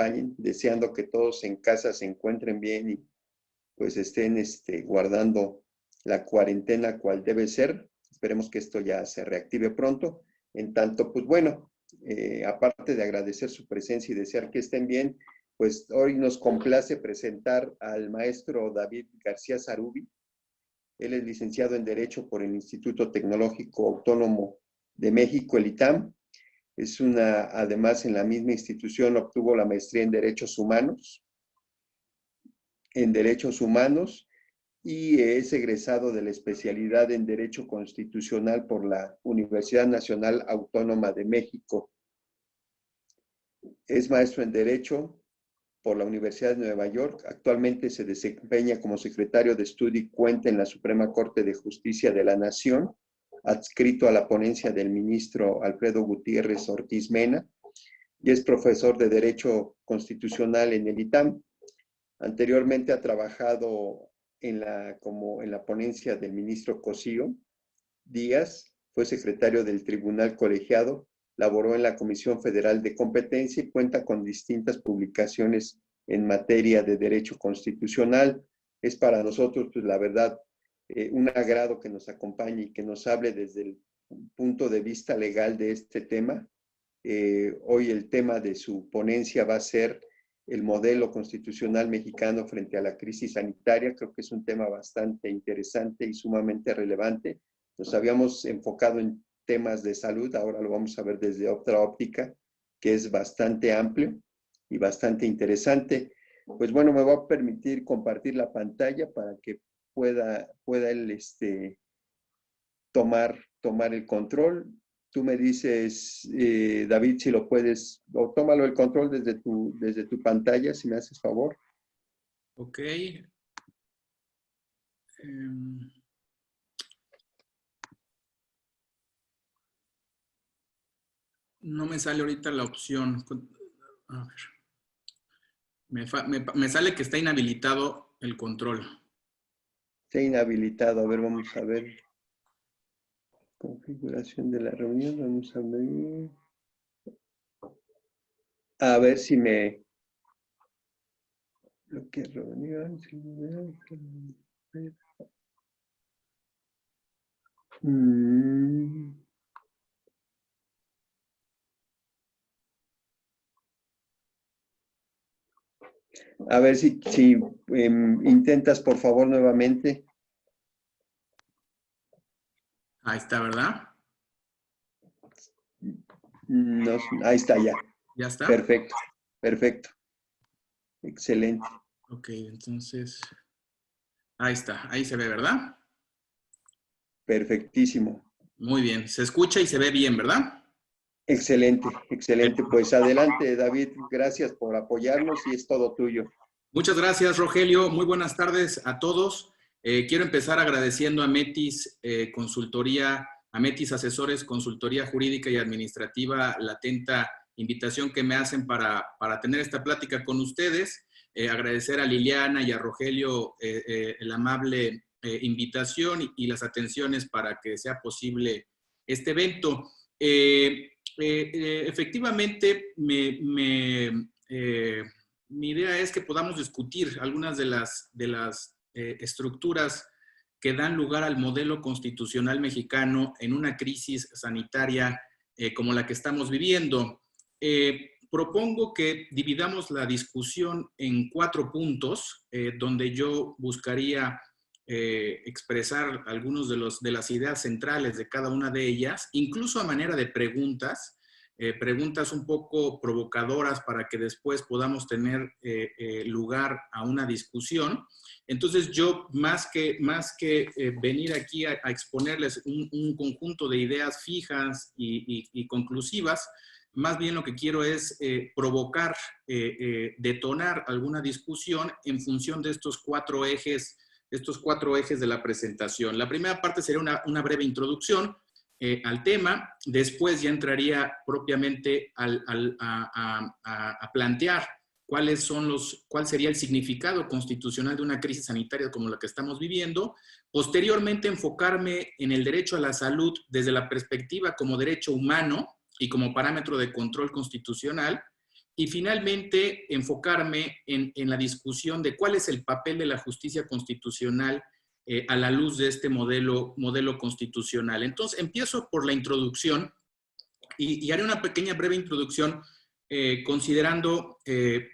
acompañen, deseando que todos en casa se encuentren bien y pues estén guardando la cuarentena cual debe ser. Esperemos que esto ya se reactive pronto. En tanto, pues bueno, aparte de agradecer su presencia y desear que estén bien, pues hoy nos complace presentar al maestro David García Zarubi. Él es licenciado en Derecho por el Instituto Tecnológico Autónomo de México, el ITAM. Además, en la misma institución obtuvo la maestría en Derechos Humanos, y es egresado de la especialidad en Derecho Constitucional por la Universidad Nacional Autónoma de México. Es maestro en Derecho por la Universidad de Nueva York. Actualmente se desempeña como secretario de Estudio y Cuenta en la Suprema Corte de Justicia de la Nación, adscrito a la ponencia del ministro Alfredo Gutiérrez Ortiz Mena, y es profesor de Derecho Constitucional en el ITAM. Anteriormente ha trabajado en la ponencia del ministro Cosío Díaz, fue secretario del Tribunal Colegiado, laboró en la Comisión Federal de Competencia y cuenta con distintas publicaciones en materia de derecho constitucional. Es para nosotros, pues la verdad, un agrado que nos acompañe y que nos hable desde el punto de vista legal de este tema. Hoy el tema de su ponencia va a ser el modelo constitucional mexicano frente a la crisis sanitaria. Creo que es un tema bastante interesante y sumamente relevante. Nos habíamos enfocado en temas de salud, ahora lo vamos a ver desde otra óptica, que es bastante amplio y bastante interesante. Pues bueno, me voy a permitir compartir la pantalla para que pueda él tomar el control. Tú me dices, David, si lo puedes, o tómalo el control desde tu pantalla, si me haces favor. Ok. No me sale ahorita la opción. A ver. Me sale que está inhabilitado el control. Está inhabilitado. A ver, vamos a ver. Configuración de la reunión. Vamos a ver. A ver si me... Lo que reunión... A ver si intentas, por favor, nuevamente. Ahí está, ¿verdad? No, ahí está ya. ¿Ya está? Perfecto, perfecto. Excelente. Ok, entonces... Ahí está, ahí se ve, ¿verdad? Perfectísimo. Muy bien, se escucha y se ve bien, ¿verdad? Excelente, excelente. Pues adelante, David. Gracias por apoyarnos y es todo tuyo. Muchas gracias, Rogelio. Muy buenas tardes a todos. Quiero empezar agradeciendo a Metis Consultoría, a Metis Asesores, Consultoría Jurídica y Administrativa, la atenta invitación que me hacen para tener esta plática con ustedes. Agradecer a Liliana y a Rogelio la amable invitación y las atenciones para que sea posible este evento. Efectivamente, mi idea es que podamos discutir algunas de las estructuras que dan lugar al modelo constitucional mexicano en una crisis sanitaria como la que estamos viviendo. Propongo que dividamos la discusión en 4 puntos, donde yo buscaría expresar algunos de las ideas centrales de cada una de ellas, incluso a manera de preguntas, preguntas un poco provocadoras para que después podamos tener lugar a una discusión. Entonces yo, más que venir aquí a exponerles un conjunto de ideas fijas y conclusivas, más bien lo que quiero es provocar, detonar alguna discusión en función de estos 4 ejes de la presentación. La primera parte sería una breve introducción al tema, después ya entraría propiamente a plantear cuál sería el significado constitucional de una crisis sanitaria como la que estamos viviendo, posteriormente enfocarme en el derecho a la salud desde la perspectiva como derecho humano y como parámetro de control constitucional, y finalmente enfocarme en la discusión de cuál es el papel de la justicia constitucional a la luz de este modelo constitucional. Entonces, empiezo por la introducción y haré una pequeña breve introducción considerando,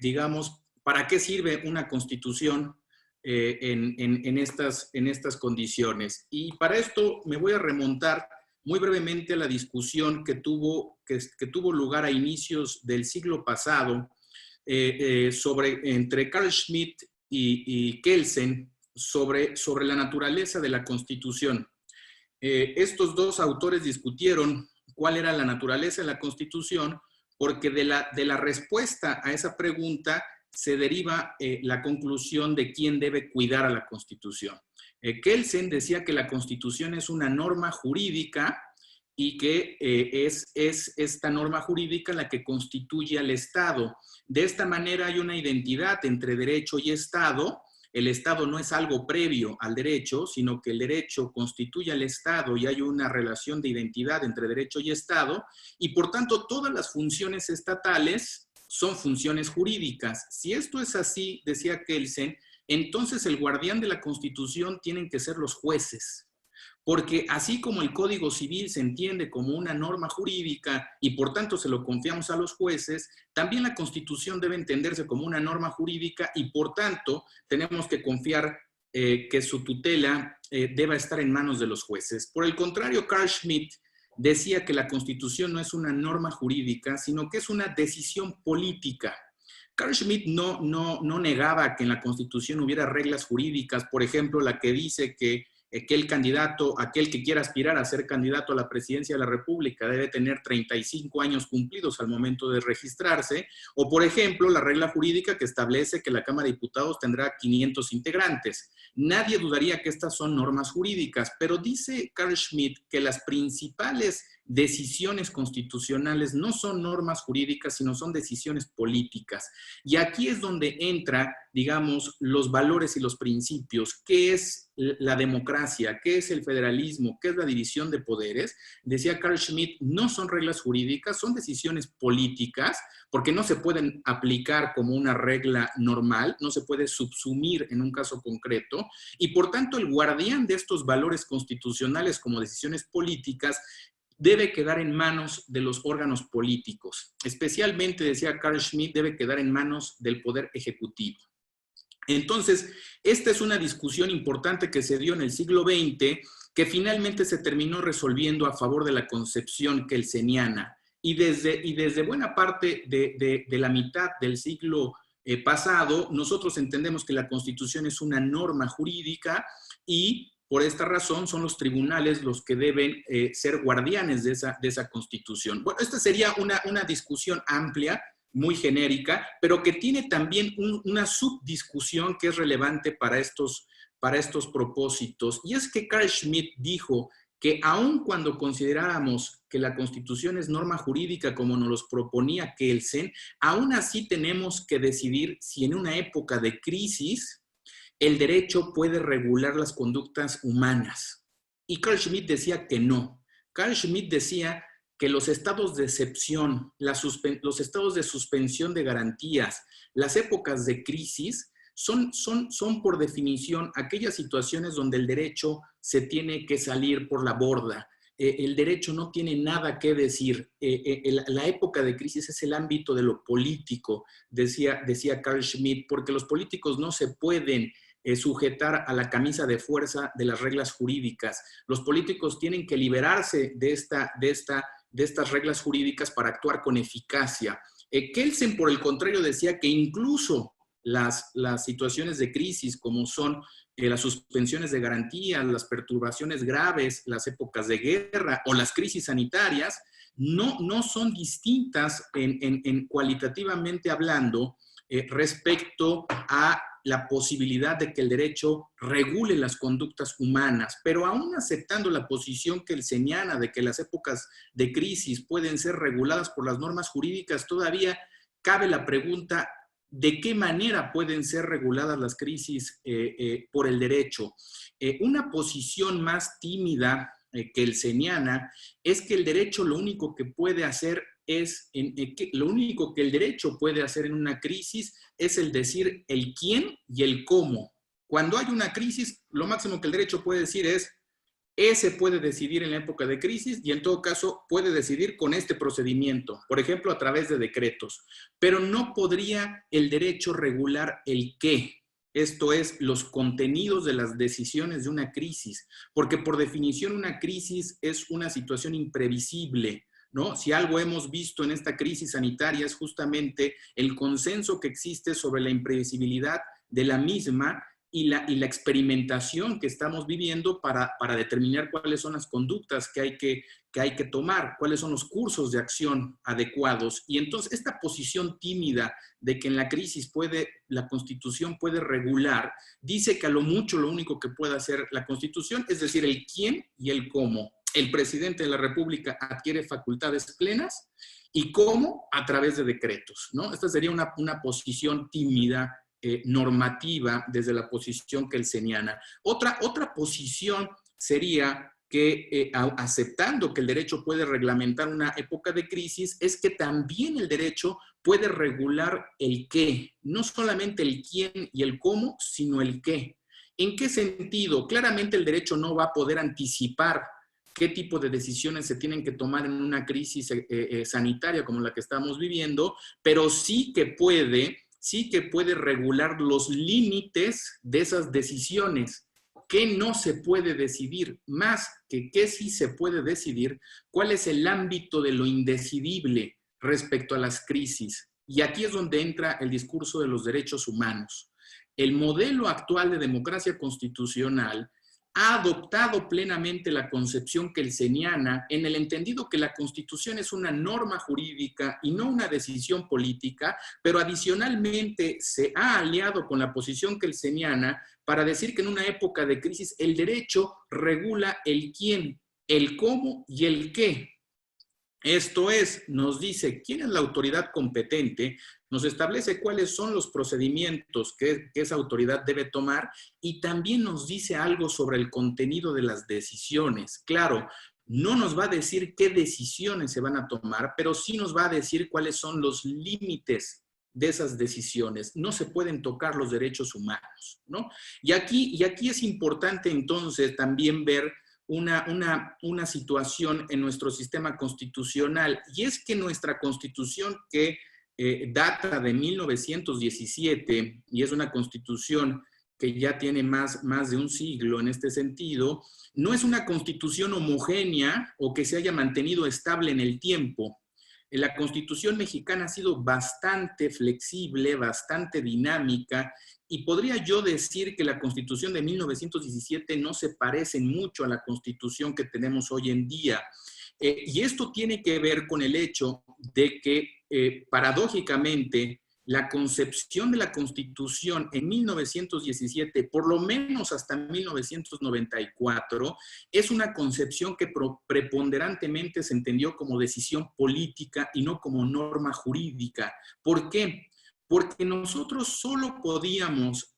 digamos, para qué sirve una constitución en estas condiciones. Y para esto me voy a remontar muy brevemente a la discusión que tuvo lugar a inicios del siglo pasado entre Carl Schmitt y Kelsen sobre la naturaleza de la Constitución. Estos dos autores discutieron cuál era la naturaleza de la Constitución, porque de la respuesta a esa pregunta se deriva la conclusión de quién debe cuidar a la Constitución. Kelsen decía que la Constitución es una norma jurídica y que es esta norma jurídica la que constituye al Estado. De esta manera hay una identidad entre derecho y Estado. El Estado no es algo previo al derecho, sino que el derecho constituye al Estado y hay una relación de identidad entre derecho y Estado, y por tanto todas las funciones estatales son funciones jurídicas. Si esto es así, decía Kelsen, entonces el guardián de la Constitución tienen que ser los jueces. Porque así como el Código Civil se entiende como una norma jurídica y por tanto se lo confiamos a los jueces, también la Constitución debe entenderse como una norma jurídica y por tanto tenemos que confiar que su tutela deba estar en manos de los jueces. Por el contrario, Carl Schmitt decía que la Constitución no es una norma jurídica, sino que es una decisión política. Carl Schmitt no negaba que en la Constitución hubiera reglas jurídicas, por ejemplo, la que dice que aquel que quiera aspirar a ser candidato a la presidencia de la República debe tener 35 años cumplidos al momento de registrarse, o por ejemplo, la regla jurídica que establece que la Cámara de Diputados tendrá 500 integrantes. Nadie dudaría que estas son normas jurídicas, pero dice Carl Schmitt que las principales decisiones constitucionales no son normas jurídicas, sino son decisiones políticas. Y aquí es donde entra, digamos, los valores y los principios. ¿Qué es la democracia? ¿Qué es el federalismo? ¿Qué es la división de poderes? Decía Carl Schmitt, no son reglas jurídicas, son decisiones políticas, porque no se pueden aplicar como una regla normal, no se puede subsumir en un caso concreto, y por tanto el guardián de estos valores constitucionales como decisiones políticas debe quedar en manos de los órganos políticos. Especialmente, decía Carl Schmitt, debe quedar en manos del Poder Ejecutivo. Entonces, esta es una discusión importante que se dio en el siglo XX, que finalmente se terminó resolviendo a favor de la concepción kelseniana. Y desde buena parte de la mitad del siglo pasado, nosotros entendemos que la Constitución es una norma jurídica y por esta razón son los tribunales los que deben ser guardianes de esa Constitución. Bueno, esta sería una discusión amplia, muy genérica, pero que tiene también una subdiscusión que es relevante para estos propósitos. Y es que Carl Schmitt dijo que aun cuando consideráramos que la Constitución es norma jurídica como nos los proponía Kelsen, aún así tenemos que decidir si en una época de crisis el derecho puede regular las conductas humanas. Y Carl Schmitt decía que no. Carl Schmitt decía que los estados de excepción, los estados de suspensión de garantías, las épocas de crisis, son por definición aquellas situaciones donde el derecho se tiene que salir por la borda. El derecho no tiene nada que decir. La época de crisis es el ámbito de lo político, decía Carl Schmitt, porque los políticos no se pueden sujetar a la camisa de fuerza de las reglas jurídicas. Los políticos tienen que liberarse de estas reglas jurídicas para actuar con eficacia. Kelsen, por el contrario, decía que incluso las situaciones de crisis, como son las suspensiones de garantía, las perturbaciones graves, las épocas de guerra o las crisis sanitarias, no son distintas cualitativamente hablando respecto a la posibilidad de que el derecho regule las conductas humanas, pero aún aceptando la posición kelseniana de que las épocas de crisis pueden ser reguladas por las normas jurídicas, todavía cabe la pregunta de qué manera pueden ser reguladas las crisis por el derecho. Una posición más tímida kelseniana es que el derecho lo único que puede hacer lo único que el derecho puede hacer en una crisis es el decir el quién y el cómo. Cuando hay una crisis, lo máximo que el derecho puede decir es, ese puede decidir en la época de crisis y en todo caso puede decidir con este procedimiento, por ejemplo, a través de decretos. Pero no podría el derecho regular el qué. Esto es, los contenidos de las decisiones de una crisis, porque por definición una crisis es una situación imprevisible, ¿no? Si algo hemos visto en esta crisis sanitaria es justamente el consenso que existe sobre la imprevisibilidad de la misma y la experimentación que estamos viviendo para determinar cuáles son las conductas que hay que tomar, cuáles son los cursos de acción adecuados. Y entonces esta posición tímida de que en la crisis la Constitución puede regular, dice que a lo mucho lo único que puede hacer la Constitución es decir el quién y el cómo. El presidente de la República adquiere facultades plenas y cómo a través de decretos, ¿no? Esta sería una posición tímida, normativa desde la posición kelseniana. Otra posición sería que aceptando que el derecho puede reglamentar una época de crisis, es que también el derecho puede regular el qué, no solamente el quién y el cómo, sino el qué. ¿En qué sentido? Claramente el derecho no va a poder anticipar qué tipo de decisiones se tienen que tomar en una crisis sanitaria como la que estamos viviendo, pero sí que puede regular los límites de esas decisiones. ¿Qué no se puede decidir? Más que qué sí se puede decidir, ¿cuál es el ámbito de lo indecidible respecto a las crisis? Y aquí es donde entra el discurso de los derechos humanos. El modelo actual de democracia constitucional ha adoptado plenamente la concepción kelseniana en el entendido que la Constitución es una norma jurídica y no una decisión política, pero adicionalmente se ha aliado con la posición kelseniana para decir que en una época de crisis el derecho regula el quién, el cómo y el qué. Esto es, nos dice quién es la autoridad competente, nos establece cuáles son los procedimientos que esa autoridad debe tomar y también nos dice algo sobre el contenido de las decisiones. Claro, no nos va a decir qué decisiones se van a tomar, pero sí nos va a decir cuáles son los límites de esas decisiones. No se pueden tocar los derechos humanos, ¿no? Y aquí es importante entonces también ver una situación en nuestro sistema constitucional, y es que nuestra Constitución, que data de 1917 y es una Constitución que ya tiene más de un siglo en este sentido, no es una Constitución homogénea o que se haya mantenido estable en el tiempo. La Constitución mexicana ha sido bastante flexible, bastante dinámica, y podría yo decir que la Constitución de 1917 no se parece mucho a la Constitución que tenemos hoy en día. Y esto tiene que ver con el hecho de que, paradójicamente, la concepción de la Constitución en 1917, por lo menos hasta 1994, es una concepción que preponderantemente se entendió como decisión política y no como norma jurídica. ¿Por qué? Porque nosotros solo podíamos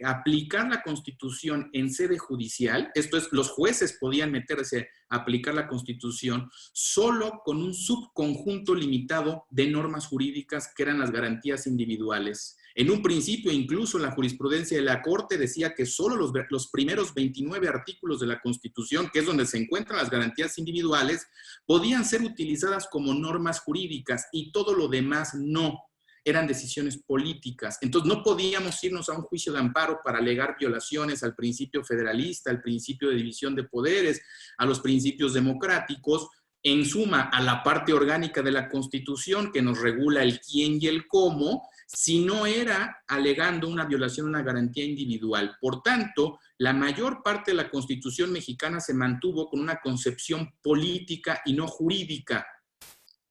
aplicar la Constitución en sede judicial, esto es, los jueces podían meterse a aplicar la Constitución solo con un subconjunto limitado de normas jurídicas que eran las garantías individuales. En un principio, incluso la jurisprudencia de la Corte decía que solo los primeros 29 artículos de la Constitución, que es donde se encuentran las garantías individuales, podían ser utilizadas como normas jurídicas y todo lo demás no. Eran decisiones políticas. Entonces no podíamos irnos a un juicio de amparo para alegar violaciones al principio federalista, al principio de división de poderes, a los principios democráticos, en suma a la parte orgánica de la Constitución que nos regula el quién y el cómo, si no era alegando una violación a una garantía individual. Por tanto, la mayor parte de la Constitución mexicana se mantuvo con una concepción política y no jurídica.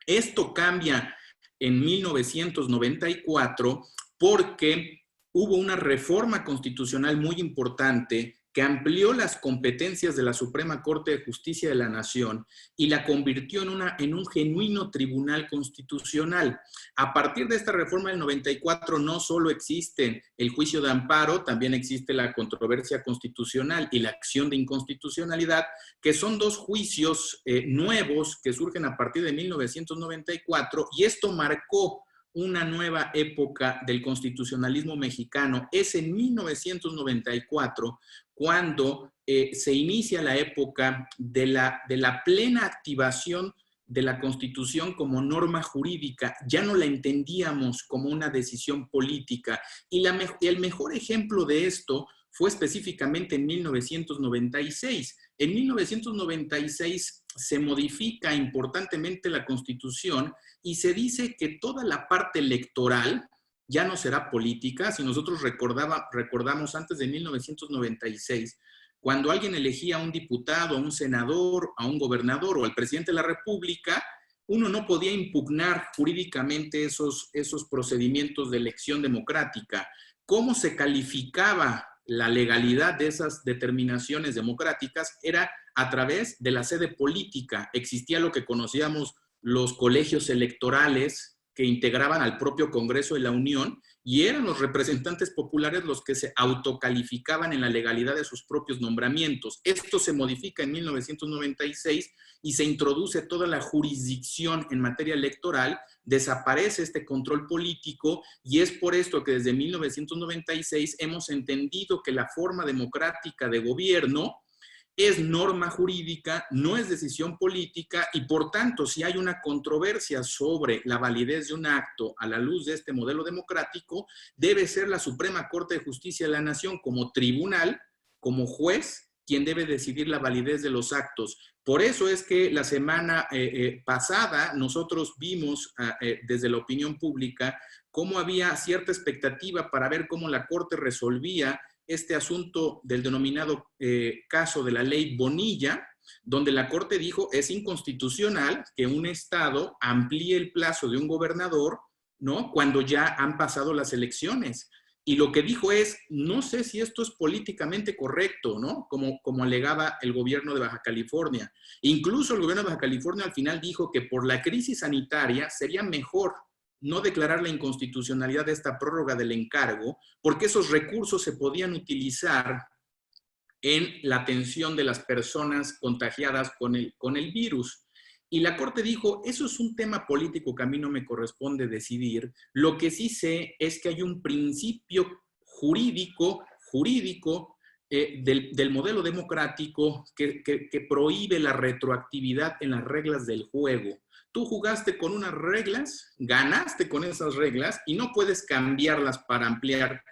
Esto cambia en 1994 porque hubo una reforma constitucional muy importante que amplió las competencias de la Suprema Corte de Justicia de la Nación y la convirtió en un genuino tribunal constitucional. A partir de esta reforma del 94 no solo existe el juicio de amparo, también existe la controversia constitucional y la acción de inconstitucionalidad, que son dos juicios nuevos que surgen a partir de 1994, y esto marcó una nueva época del constitucionalismo mexicano. Es en 1994 cuando se inicia la época de la plena activación de la Constitución como norma jurídica. Ya no la entendíamos como una decisión política. Y el mejor ejemplo de esto fue específicamente en 1996. En 1996 se modifica importantemente la Constitución y se dice que toda la parte electoral ya no será política. Si nosotros recordamos antes de 1996, cuando alguien elegía a un diputado, a un senador, a un gobernador o al presidente de la República, uno no podía impugnar jurídicamente esos procedimientos de elección democrática. ¿Cómo se calificaba la legalidad de esas determinaciones democráticas? Era a través de la sede política. Existía lo que conocíamos los colegios electorales que integraban al propio Congreso de la Unión, y eran los representantes populares los que se autocalificaban en la legalidad de sus propios nombramientos. Esto se modifica en 1996 y se introduce toda la jurisdicción en materia electoral, desaparece este control político, y es por esto que desde 1996 hemos entendido que la forma democrática de gobierno es norma jurídica, no es decisión política, y por tanto, si hay una controversia sobre la validez de un acto a la luz de este modelo democrático, debe ser la Suprema Corte de Justicia de la Nación como tribunal, como juez, quien debe decidir la validez de los actos. Por eso es que la semana pasada nosotros vimos desde la opinión pública cómo había cierta expectativa para ver cómo la Corte resolvía este asunto del denominado caso de la ley Bonilla, donde la Corte dijo es inconstitucional que un Estado amplíe el plazo de un gobernador, ¿no?, cuando ya han pasado las elecciones. Y lo que dijo es, no sé si esto es políticamente correcto, ¿no?, como alegaba el gobierno de Baja California. Incluso el gobierno de Baja California al final dijo que por la crisis sanitaria sería mejor no declarar la inconstitucionalidad de esta prórroga del encargo, porque esos recursos se podían utilizar en la atención de las personas contagiadas con el virus. Y la Corte dijo, eso es un tema político que a mí no me corresponde decidir. Lo que sí sé es que hay un principio jurídico del modelo democrático que prohíbe la retroactividad en las reglas del juego. Tú jugaste con unas reglas, ganaste con esas reglas y no puedes cambiarlas para ampliar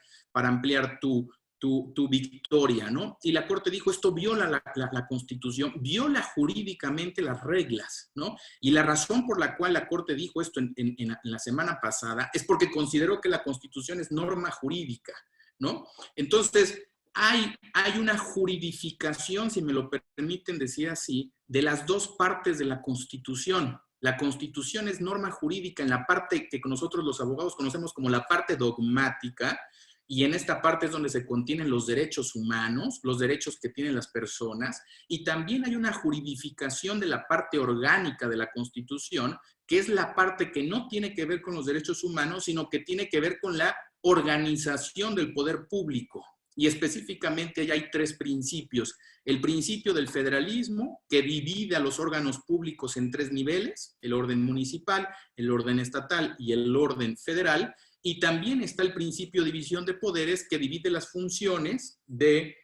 tu victoria, ¿no? Y la Corte dijo, esto viola la Constitución, viola jurídicamente las reglas, ¿no? Y la razón por la cual la Corte dijo esto en la semana pasada es porque consideró que la Constitución es norma jurídica, ¿no? Entonces, hay una juridificación, si me lo permiten decir así, de las dos partes de la Constitución. La Constitución es norma jurídica en la parte que nosotros los abogados conocemos como la parte dogmática, y en esta parte es donde se contienen los derechos humanos, los derechos que tienen las personas, y también hay una juridificación de la parte orgánica de la Constitución, que es la parte que no tiene que ver con los derechos humanos, sino que tiene que ver con la organización del poder público. Y específicamente hay tres principios. El principio del federalismo, que divide a los órganos públicos en tres niveles: el orden municipal, el orden estatal y el orden federal. Y también está el principio de división de poderes, que divide las funciones del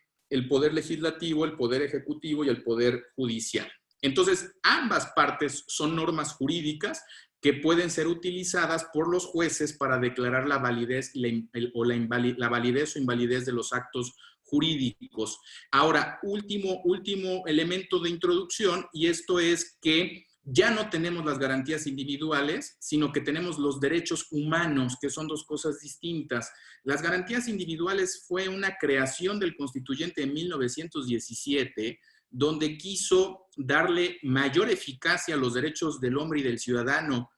poder legislativo, el poder ejecutivo y el poder judicial. Entonces, ambas partes son normas jurídicas que pueden ser utilizadas por los jueces para declarar la validez la validez o invalidez de los actos jurídicos. Ahora, último elemento de introducción, y esto es que ya no tenemos las garantías individuales, sino que tenemos los derechos humanos, que son dos cosas distintas. Las garantías individuales fue una creación del constituyente de 1917, donde quiso darle mayor eficacia a los derechos del hombre y del ciudadano,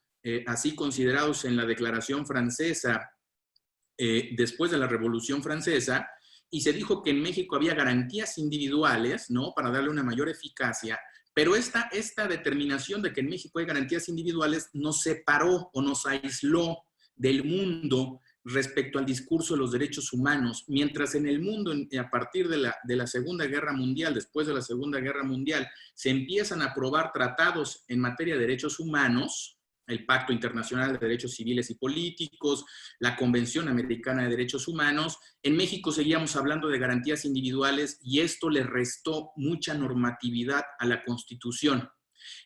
así considerados en la Declaración Francesa después de la Revolución Francesa, y se dijo que en México había garantías individuales, ¿no? Para darle una mayor eficacia, pero esta determinación de que en México hay garantías individuales nos separó o nos aisló del mundo respecto al discurso de los derechos humanos, mientras en el mundo, a partir de la Segunda Guerra Mundial, después de la Segunda Guerra Mundial, se empiezan a aprobar tratados en materia de derechos humanos, el Pacto Internacional de Derechos Civiles y Políticos, la Convención Americana de Derechos Humanos. En México seguíamos hablando de garantías individuales y esto le restó mucha normatividad a la Constitución.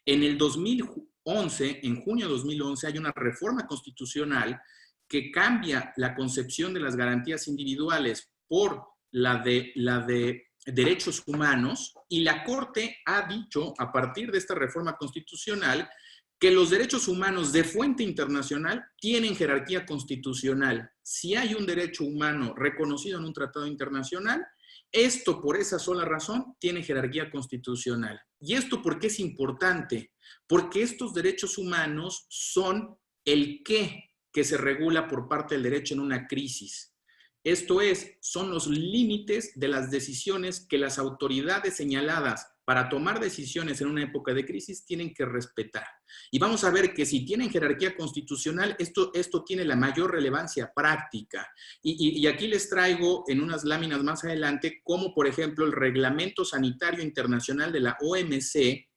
En el 2011, en junio de 2011, hay una reforma constitucional que cambia la concepción de las garantías individuales por la de derechos humanos, y la Corte ha dicho, a partir de esta reforma constitucional, que los derechos humanos de fuente internacional tienen jerarquía constitucional. Si hay un derecho humano reconocido en un tratado internacional, esto por esa sola razón tiene jerarquía constitucional. ¿Y esto por qué es importante? Porque estos derechos humanos son el qué que se regula por parte del derecho en una crisis. Esto es, son los límites de las decisiones que las autoridades señaladas para tomar decisiones en una época de crisis tienen que respetar. Y vamos a ver que si tienen jerarquía constitucional, esto tiene la mayor relevancia práctica. Y aquí les traigo en unas láminas más adelante, como por ejemplo el Reglamento Sanitario Internacional de la OMC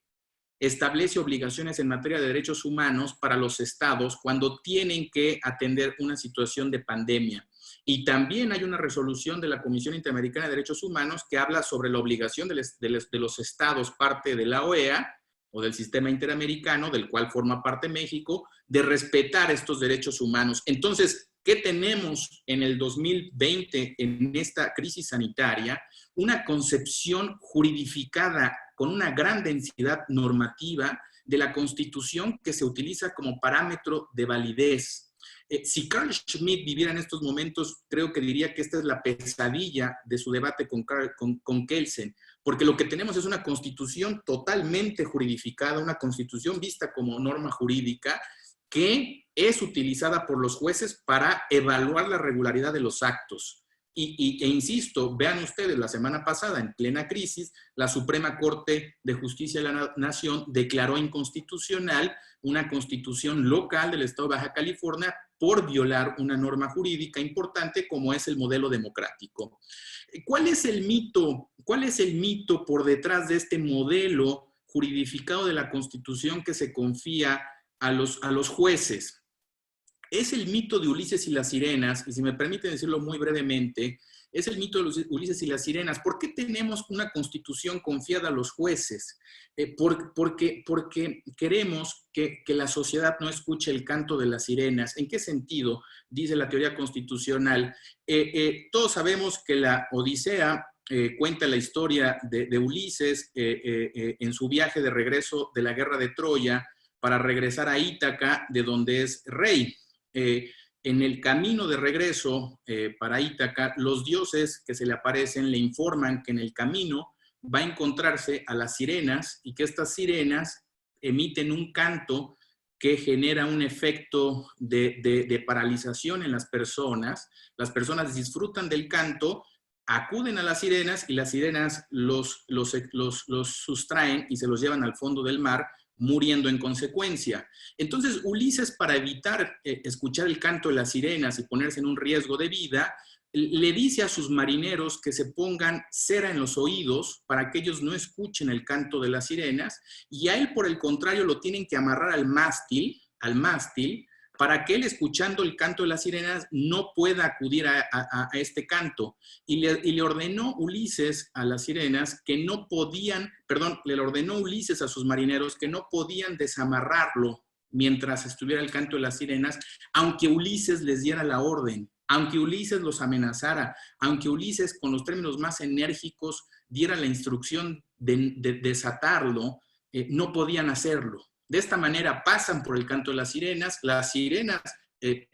establece obligaciones en materia de derechos humanos para los estados cuando tienen que atender una situación de pandemia. Y también hay una resolución de la Comisión Interamericana de Derechos Humanos que habla sobre la obligación de los estados, parte de la OEA, o del sistema interamericano, del cual forma parte México, de respetar estos derechos humanos. Entonces, ¿qué tenemos en el 2020 en esta crisis sanitaria? Una concepción juridificada con una gran densidad normativa de la Constitución que se utiliza como parámetro de validez. Si Carl Schmitt viviera en estos momentos, creo que diría que esta es la pesadilla de su debate con Kelsen, porque lo que tenemos es una Constitución totalmente juridificada, una Constitución vista como norma jurídica que es utilizada por los jueces para evaluar la regularidad de los actos. E insisto, vean ustedes, la semana pasada, en plena crisis, la Suprema Corte de Justicia de la Nación declaró inconstitucional una constitución local del Estado de Baja California por violar una norma jurídica importante como es el modelo democrático. ¿Cuál es el mito? ¿Cuál es el mito por detrás de este modelo juridificado de la Constitución que se confía a los jueces? Es el mito de Ulises y las sirenas, y si me permiten decirlo muy brevemente, es el mito de Ulises y las sirenas. ¿Por qué tenemos una constitución confiada a los jueces? Porque queremos que la sociedad no escuche el canto de las sirenas. ¿En qué sentido? Dice la teoría constitucional. Todos sabemos que la Odisea cuenta la historia de Ulises en su viaje de regreso de la guerra de Troya para regresar a Ítaca, de donde es rey. En el camino de regreso para Ítaca, los dioses que se le aparecen le informan que en el camino va a encontrarse a las sirenas y que estas sirenas emiten un canto que genera un efecto de paralización en las personas. Las personas disfrutan del canto, acuden a las sirenas y las sirenas los sustraen y se los llevan al fondo del mar, muriendo en consecuencia. Entonces, Ulises, para evitar escuchar el canto de las sirenas y ponerse en un riesgo de vida, le dice a sus marineros que se pongan cera en los oídos para que ellos no escuchen el canto de las sirenas, y a él, por el contrario, lo tienen que amarrar al mástil, para que él, escuchando el canto de las sirenas, no pueda acudir a este canto. Y le ordenó Ulises a las sirenas que no podían, le ordenó Ulises a sus marineros que no podían desamarrarlo mientras estuviera el canto de las sirenas, aunque Ulises les diera la orden, aunque Ulises los amenazara, aunque Ulises, con los términos más enérgicos, diera la instrucción de desatarlo, no podían hacerlo. De esta manera pasan por el canto de las sirenas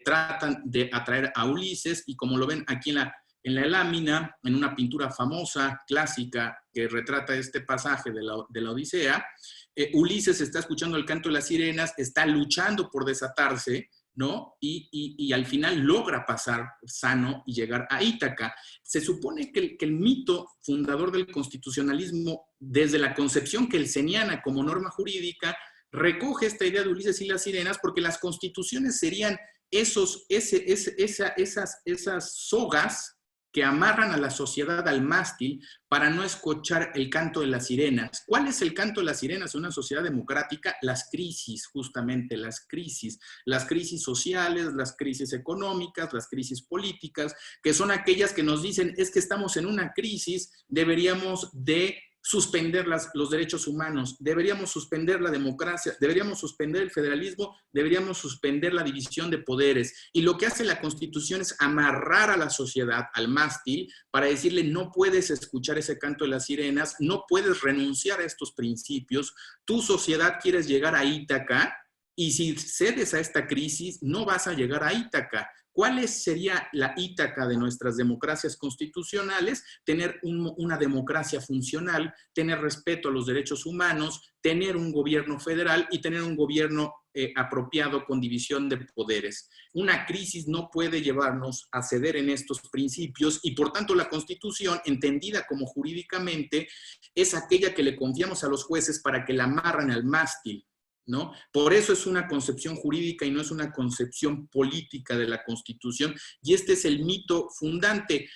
tratan de atraer a Ulises, y como lo ven aquí en la lámina, en una pintura famosa, clásica, que retrata este pasaje de la Odisea, Ulises está escuchando el canto de las sirenas, está luchando por desatarse, ¿no? Y al final logra pasar sano y llegar a Ítaca. Se supone que el mito fundador del constitucionalismo, desde la concepción kelseniana como norma jurídica, recoge esta idea de Ulises y las sirenas, porque las constituciones serían esas sogas que amarran a la sociedad al mástil para no escuchar el canto de las sirenas. ¿Cuál es el canto de las sirenas en una sociedad democrática? Las crisis, justamente las crisis sociales, las crisis económicas, las crisis políticas, que son aquellas que nos dicen, es que estamos en una crisis, deberíamos de suspender los derechos humanos, deberíamos suspender la democracia, deberíamos suspender el federalismo, deberíamos suspender la división de poderes. Y lo que hace la Constitución es amarrar a la sociedad al mástil para decirle, no puedes escuchar ese canto de las sirenas, no puedes renunciar a estos principios, tu sociedad quieres llegar a Ítaca, y si cedes a esta crisis, no vas a llegar a Ítaca. ¿Cuál sería la Ítaca de nuestras democracias constitucionales? Tener una democracia funcional, tener respeto a los derechos humanos, tener un gobierno federal y tener un gobierno apropiado con división de poderes. Una crisis no puede llevarnos a ceder en estos principios y por tanto la Constitución, entendida como jurídicamente, es aquella que le confiamos a los jueces para que la amarren al mástil, ¿no? Por eso es una concepción jurídica y no es una concepción política de la Constitución, y este es el mito fundante.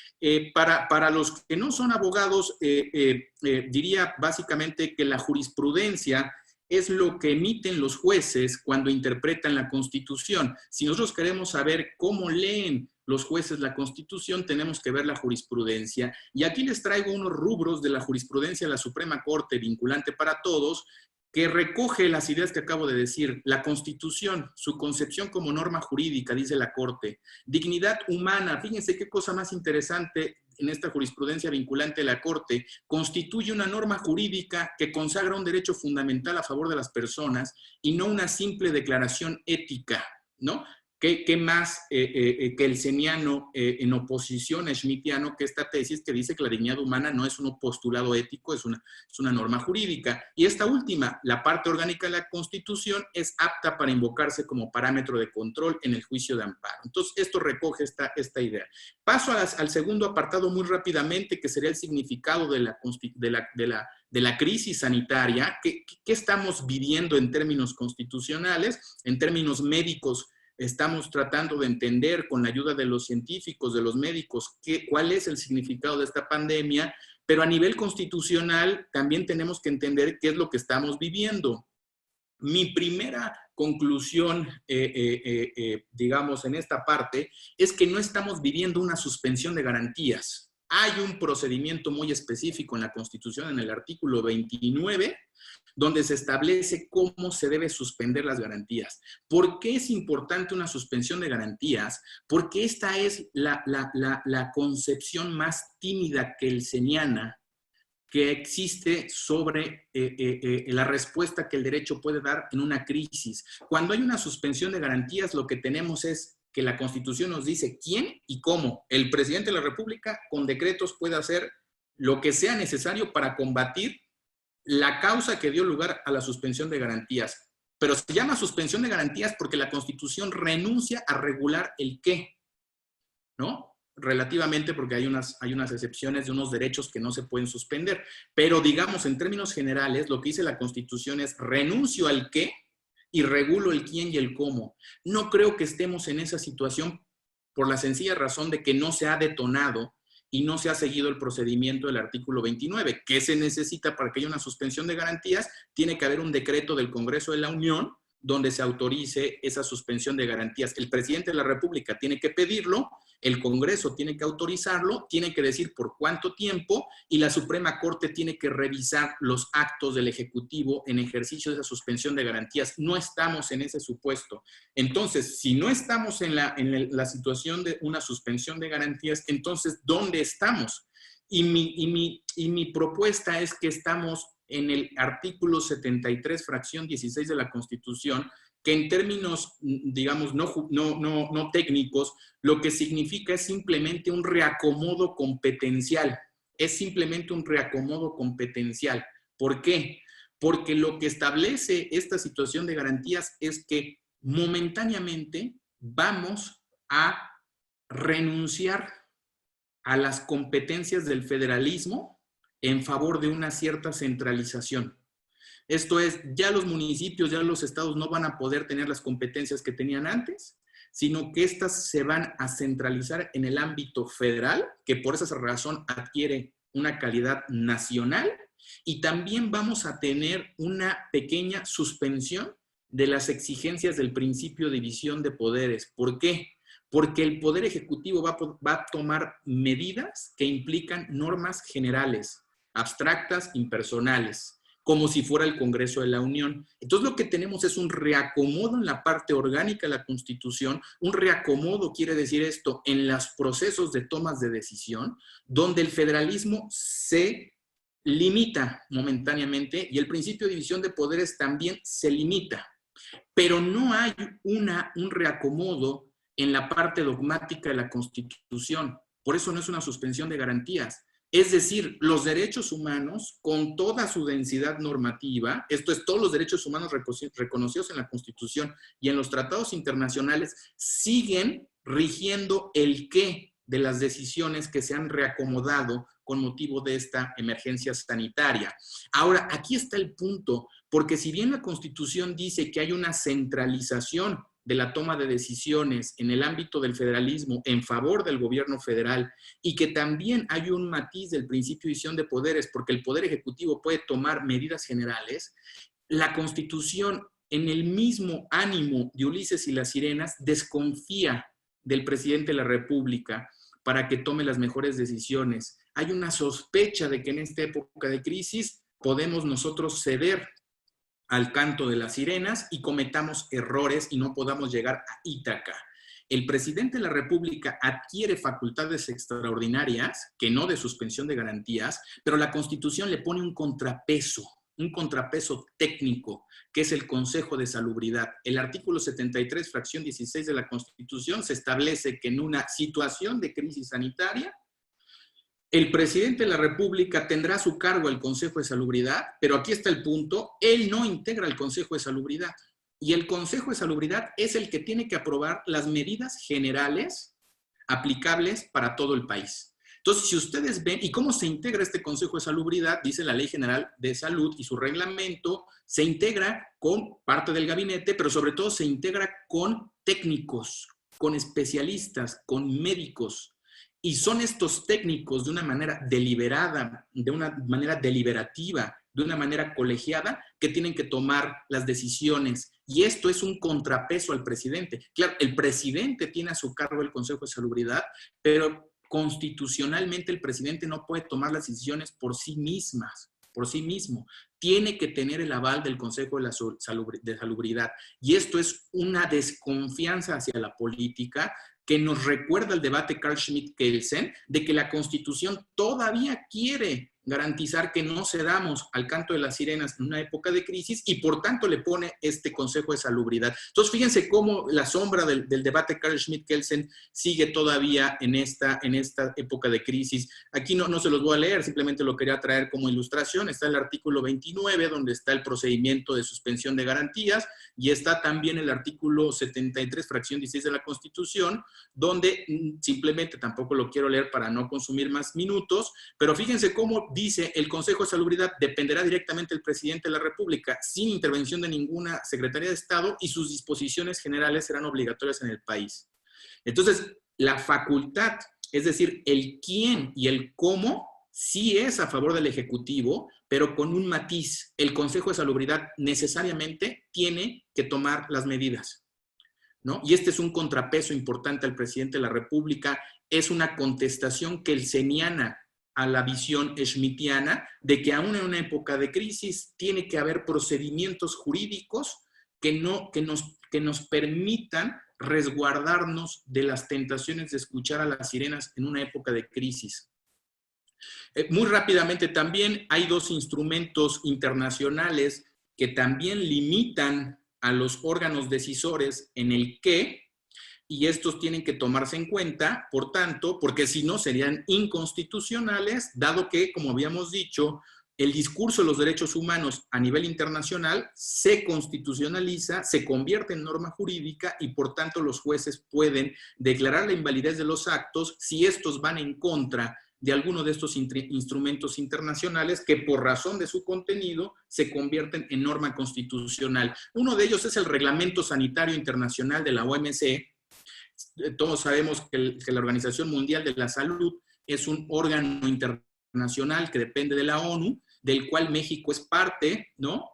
Para los que no son abogados, diría básicamente que la jurisprudencia es lo que emiten los jueces cuando interpretan la Constitución. Si nosotros queremos saber cómo leen los jueces la Constitución, tenemos que ver la jurisprudencia. Y aquí les traigo unos rubros de la jurisprudencia de la Suprema Corte, vinculante para todos, que recoge las ideas que acabo de decir. La Constitución, su concepción como norma jurídica, dice la Corte. Dignidad humana, fíjense qué cosa más interesante en esta jurisprudencia vinculante de la Corte, constituye una norma jurídica que consagra un derecho fundamental a favor de las personas y no una simple declaración ética, ¿no? ¿Qué más kelseniano en oposición a schmittiano que esta tesis que dice que la dignidad humana no es un postulado ético, es una norma jurídica? Y esta última, la parte orgánica de la Constitución, es apta para invocarse como parámetro de control en el juicio de amparo. Entonces, esto recoge esta idea. Paso al segundo apartado muy rápidamente, que sería el significado de la crisis sanitaria. ¿Qué estamos viviendo en términos constitucionales, en términos médicos? Estamos tratando de entender con la ayuda de los científicos, de los médicos, cuál es el significado de esta pandemia, pero a nivel constitucional también tenemos que entender qué es lo que estamos viviendo. Mi primera conclusión, digamos, en esta parte, es que no estamos viviendo una suspensión de garantías. Hay un procedimiento muy específico en la Constitución, en el artículo 29, donde se establece cómo se debe suspender las garantías. ¿Por qué es importante una suspensión de garantías? Porque esta es la concepción más tímida kelseniana que existe sobre la respuesta que el derecho puede dar en una crisis. Cuando hay una suspensión de garantías, lo que tenemos es que la Constitución nos dice quién y cómo. El presidente de la República con decretos puede hacer lo que sea necesario para combatir la causa que dio lugar a la suspensión de garantías. Pero se llama suspensión de garantías porque la Constitución renuncia a regular el qué, ¿no? Relativamente, porque hay unas excepciones de unos derechos que no se pueden suspender. Pero digamos, en términos generales, lo que dice la Constitución es renuncio al qué y regulo el quién y el cómo. No creo que estemos en esa situación por la sencilla razón de que no se ha detonado y no se ha seguido el procedimiento del artículo 29. ¿Qué se necesita para que haya una suspensión de garantías? Tiene que haber un decreto del Congreso de la Unión donde se autorice esa suspensión de garantías. El presidente de la República tiene que pedirlo, el Congreso tiene que autorizarlo, tiene que decir por cuánto tiempo y la Suprema Corte tiene que revisar los actos del Ejecutivo en ejercicio de esa suspensión de garantías. No estamos en ese supuesto. Entonces, si no estamos en la situación de una suspensión de garantías, entonces, ¿dónde estamos? Y mi propuesta es que estamos en el artículo 73, fracción 16 de la Constitución, que en términos, digamos, no técnicos, lo que significa es simplemente un reacomodo competencial. Es simplemente un reacomodo competencial. ¿Por qué? Porque lo que establece esta situación de garantías es que momentáneamente vamos a renunciar a las competencias del federalismo en favor de una cierta centralización. Esto es, ya los municipios, ya los estados no van a poder tener las competencias que tenían antes, sino que estas se van a centralizar en el ámbito federal, que por esa razón adquiere una calidad nacional, y también vamos a tener una pequeña suspensión de las exigencias del principio de división de poderes. ¿Por qué? Porque el Poder Ejecutivo va a tomar medidas que implican normas generales, abstractas, impersonales, como si fuera el Congreso de la Unión. Entonces lo que tenemos es un reacomodo en la parte orgánica de la Constitución. Un reacomodo quiere decir esto en los procesos de tomas de decisión, donde el federalismo se limita momentáneamente y el principio de división de poderes también se limita. Pero no hay un reacomodo en la parte dogmática de la Constitución. Por eso no es una suspensión de garantías. Es decir, los derechos humanos, con toda su densidad normativa, esto es, todos los derechos humanos reconocidos en la Constitución y en los tratados internacionales, siguen rigiendo el qué de las decisiones que se han reacomodado con motivo de esta emergencia sanitaria. Ahora, aquí está el punto, porque si bien la Constitución dice que hay una centralización de la toma de decisiones en el ámbito del federalismo en favor del gobierno federal y que también hay un matiz del principio de división de poderes porque el Poder Ejecutivo puede tomar medidas generales, la Constitución, en el mismo ánimo de Ulises y las Sirenas, desconfía del presidente de la República para que tome las mejores decisiones. Hay una sospecha de que en esta época de crisis podemos nosotros ceder al canto de las sirenas y cometamos errores y no podamos llegar a Ítaca. El presidente de la República adquiere facultades extraordinarias, que no de suspensión de garantías, pero la Constitución le pone un contrapeso técnico, que es el Consejo de Salubridad. El artículo 73, fracción 16 de la Constitución, se establece que en una situación de crisis sanitaria, el presidente de la República tendrá a su cargo el Consejo de Salubridad, pero aquí está el punto, él no integra el Consejo de Salubridad. Y el Consejo de Salubridad es el que tiene que aprobar las medidas generales aplicables para todo el país. Entonces, si ustedes ven, ¿y cómo se integra este Consejo de Salubridad? Dice la Ley General de Salud y su reglamento, se integra con parte del gabinete, pero sobre todo se integra con técnicos, con especialistas, con médicos. Y son estos técnicos de una manera deliberada, de una manera deliberativa, de una manera colegiada, que tienen que tomar las decisiones. Y esto es un contrapeso al presidente. Claro, el presidente tiene a su cargo el Consejo de Salubridad, pero constitucionalmente el presidente no puede tomar las decisiones por sí mismo. Tiene que tener el aval del Consejo de Salubridad. Y esto es una desconfianza hacia la política que nos recuerda el debate Carl Schmitt-Kelsen de que la Constitución todavía quiere garantizar que no cedamos al canto de las sirenas en una época de crisis y por tanto le pone este Consejo de Salubridad. Entonces, fíjense cómo la sombra del debate Carl Schmitt-Kelsen sigue todavía en esta época de crisis. Aquí no se los voy a leer, simplemente lo quería traer como ilustración. Está el artículo 29, donde está el procedimiento de suspensión de garantías, y está también el artículo 73, fracción 16 de la Constitución, donde simplemente tampoco lo quiero leer para no consumir más minutos, pero fíjense cómo dice el Consejo de Salubridad dependerá directamente del presidente de la República sin intervención de ninguna Secretaría de Estado y sus disposiciones generales serán obligatorias en el país. Entonces, la facultad, es decir, el quién y el cómo, sí es a favor del Ejecutivo, pero con un matiz. El Consejo de Salubridad necesariamente tiene que tomar las medidas, ¿no? Y este es un contrapeso importante al presidente de la República, es una contestación kelseniana a la visión schmittiana de que aún en una época de crisis tiene que haber procedimientos jurídicos que nos permitan resguardarnos de las tentaciones de escuchar a las sirenas en una época de crisis. Muy rápidamente también hay dos instrumentos internacionales que también limitan a los órganos decisores en el qué, y estos tienen que tomarse en cuenta, por tanto, porque si no serían inconstitucionales, dado que, como habíamos dicho, el discurso de los derechos humanos a nivel internacional se constitucionaliza, se convierte en norma jurídica y por tanto los jueces pueden declarar la invalidez de los actos si estos van en contra de alguno de estos instrumentos internacionales que por razón de su contenido se convierten en norma constitucional. Uno de ellos es el Reglamento Sanitario Internacional de la OMC. Todos sabemos que la Organización Mundial de la Salud es un órgano internacional que depende de la ONU, del cual México es parte, ¿no?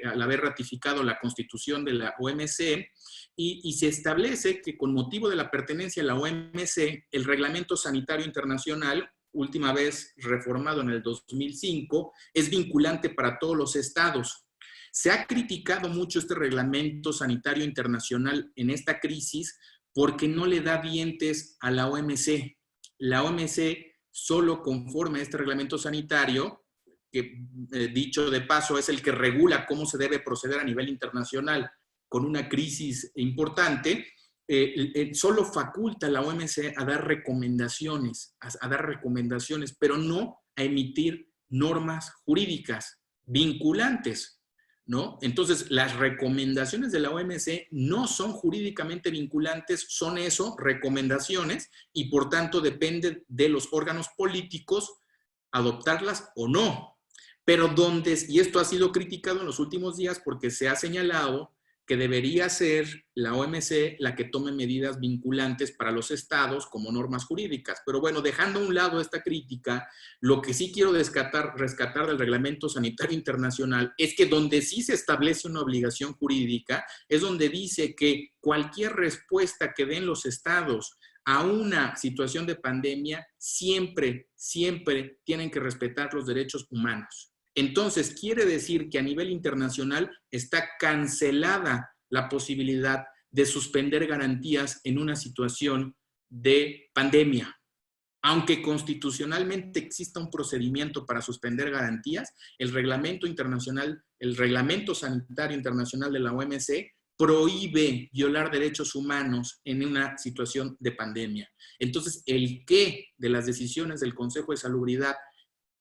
Al haber ratificado la Constitución de la OMC, y se establece que con motivo de la pertenencia a la OMC, el Reglamento Sanitario Internacional, última vez reformado en el 2005, es vinculante para todos los estados. Se ha criticado mucho este Reglamento Sanitario Internacional en esta crisis porque no le da dientes a la OMC. La OMC solo conforme a este reglamento sanitario, que dicho de paso es el que regula cómo se debe proceder a nivel internacional con una crisis importante, solo faculta a la OMC a dar recomendaciones, pero no a emitir normas jurídicas vinculantes, ¿no? Entonces, las recomendaciones de la OMC no son jurídicamente vinculantes, son eso, recomendaciones, y por tanto depende de los órganos políticos adoptarlas o no. Pero y esto ha sido criticado en los últimos días porque se ha señalado que debería ser la OMC la que tome medidas vinculantes para los estados como normas jurídicas. Pero bueno, dejando a un lado esta crítica, lo que sí quiero rescatar del Reglamento Sanitario Internacional es que donde sí se establece una obligación jurídica es donde dice que cualquier respuesta que den los estados a una situación de pandemia siempre tienen que respetar los derechos humanos. Entonces, quiere decir que a nivel internacional está cancelada la posibilidad de suspender garantías en una situación de pandemia. Aunque constitucionalmente exista un procedimiento para suspender garantías, el reglamento sanitario internacional de la OMC prohíbe violar derechos humanos en una situación de pandemia. Entonces, el qué de las decisiones del Consejo de Salubridad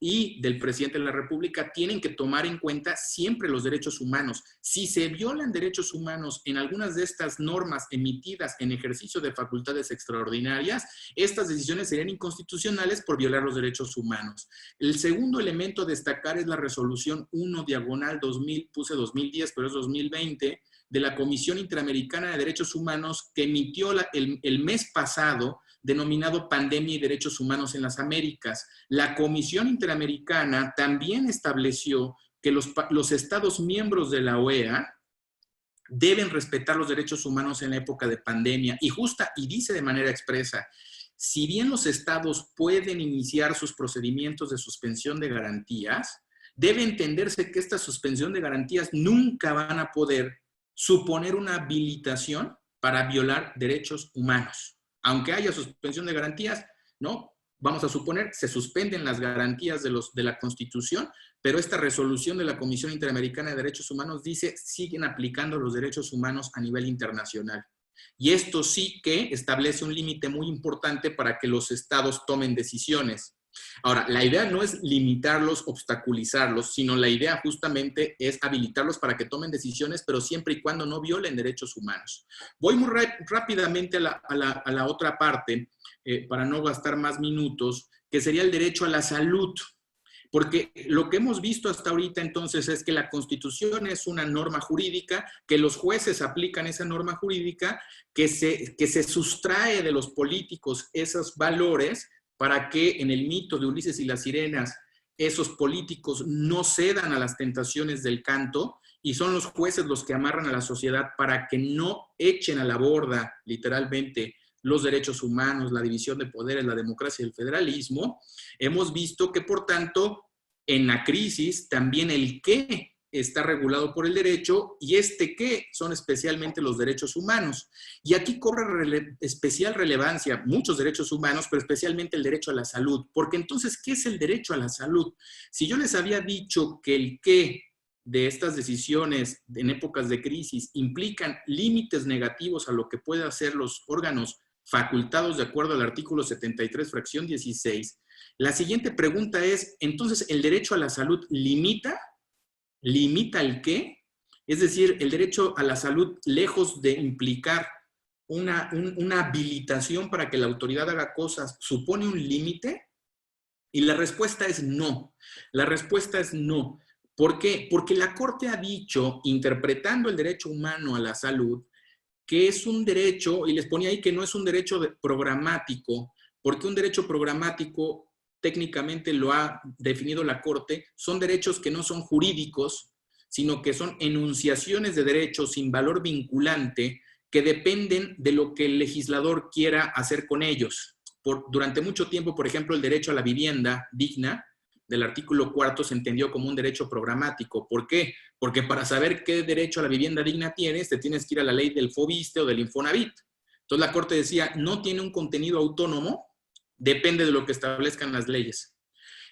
y del presidente de la República tienen que tomar en cuenta siempre los derechos humanos. Si se violan derechos humanos en algunas de estas normas emitidas en ejercicio de facultades extraordinarias, estas decisiones serían inconstitucionales por violar los derechos humanos. El segundo elemento a destacar es la resolución 1/2000, puse 2010, pero es 2020, de la Comisión Interamericana de Derechos Humanos que emitió el mes pasado, denominado Pandemia y Derechos Humanos en las Américas. La Comisión Interamericana también estableció que los estados miembros de la OEA deben respetar los derechos humanos en la época de pandemia y dice de manera expresa, si bien los estados pueden iniciar sus procedimientos de suspensión de garantías, debe entenderse que esta suspensión de garantías nunca van a poder suponer una habilitación para violar derechos humanos. Aunque haya suspensión de garantías, ¿no? Vamos a suponer, se suspenden las garantías de la Constitución, pero esta resolución de la Comisión Interamericana de Derechos Humanos dice, siguen aplicando los derechos humanos a nivel internacional. Y esto sí que establece un límite muy importante para que los estados tomen decisiones. Ahora, la idea no es limitarlos, obstaculizarlos, sino la idea justamente es habilitarlos para que tomen decisiones, pero siempre y cuando no violen derechos humanos. Voy muy rápidamente a la otra parte, para no gastar más minutos, que sería el derecho a la salud. Porque lo que hemos visto hasta ahorita entonces es que la Constitución es una norma jurídica, que los jueces aplican esa norma jurídica, que se sustrae de los políticos esos valores para que en el mito de Ulises y las sirenas esos políticos no cedan a las tentaciones del canto y son los jueces los que amarran a la sociedad para que no echen a la borda, literalmente, los derechos humanos, la división de poderes, la democracia y el federalismo. Hemos visto que, por tanto, en la crisis también el qué está regulado por el derecho y este qué son especialmente los derechos humanos. Y aquí cobra especial relevancia muchos derechos humanos, pero especialmente el derecho a la salud. Porque entonces, ¿qué es el derecho a la salud? Si yo les había dicho que el qué de estas decisiones en épocas de crisis implican límites negativos a lo que pueden hacer los órganos facultados de acuerdo al artículo 73, fracción 16, La siguiente pregunta es, entonces, ¿el derecho a la salud limita? ¿Limita el qué? Es decir, el derecho a la salud, lejos de implicar una habilitación para que la autoridad haga cosas, ¿supone un límite? Y la respuesta es no. La respuesta es no. ¿Por qué? Porque la Corte ha dicho, interpretando el derecho humano a la salud, que es un derecho, y les ponía ahí que no es un derecho programático, porque un derecho programático, técnicamente lo ha definido la Corte, son derechos que no son jurídicos, sino que son enunciaciones de derechos sin valor vinculante que dependen de lo que el legislador quiera hacer con ellos. Durante mucho tiempo, por ejemplo, el derecho a la vivienda digna, del artículo 4 se entendió como un derecho programático. ¿Por qué? Porque para saber qué derecho a la vivienda digna tienes, te tienes que ir a la ley del FOBISTE o del Infonavit. Entonces la Corte decía, no tiene un contenido autónomo, depende de lo que establezcan las leyes.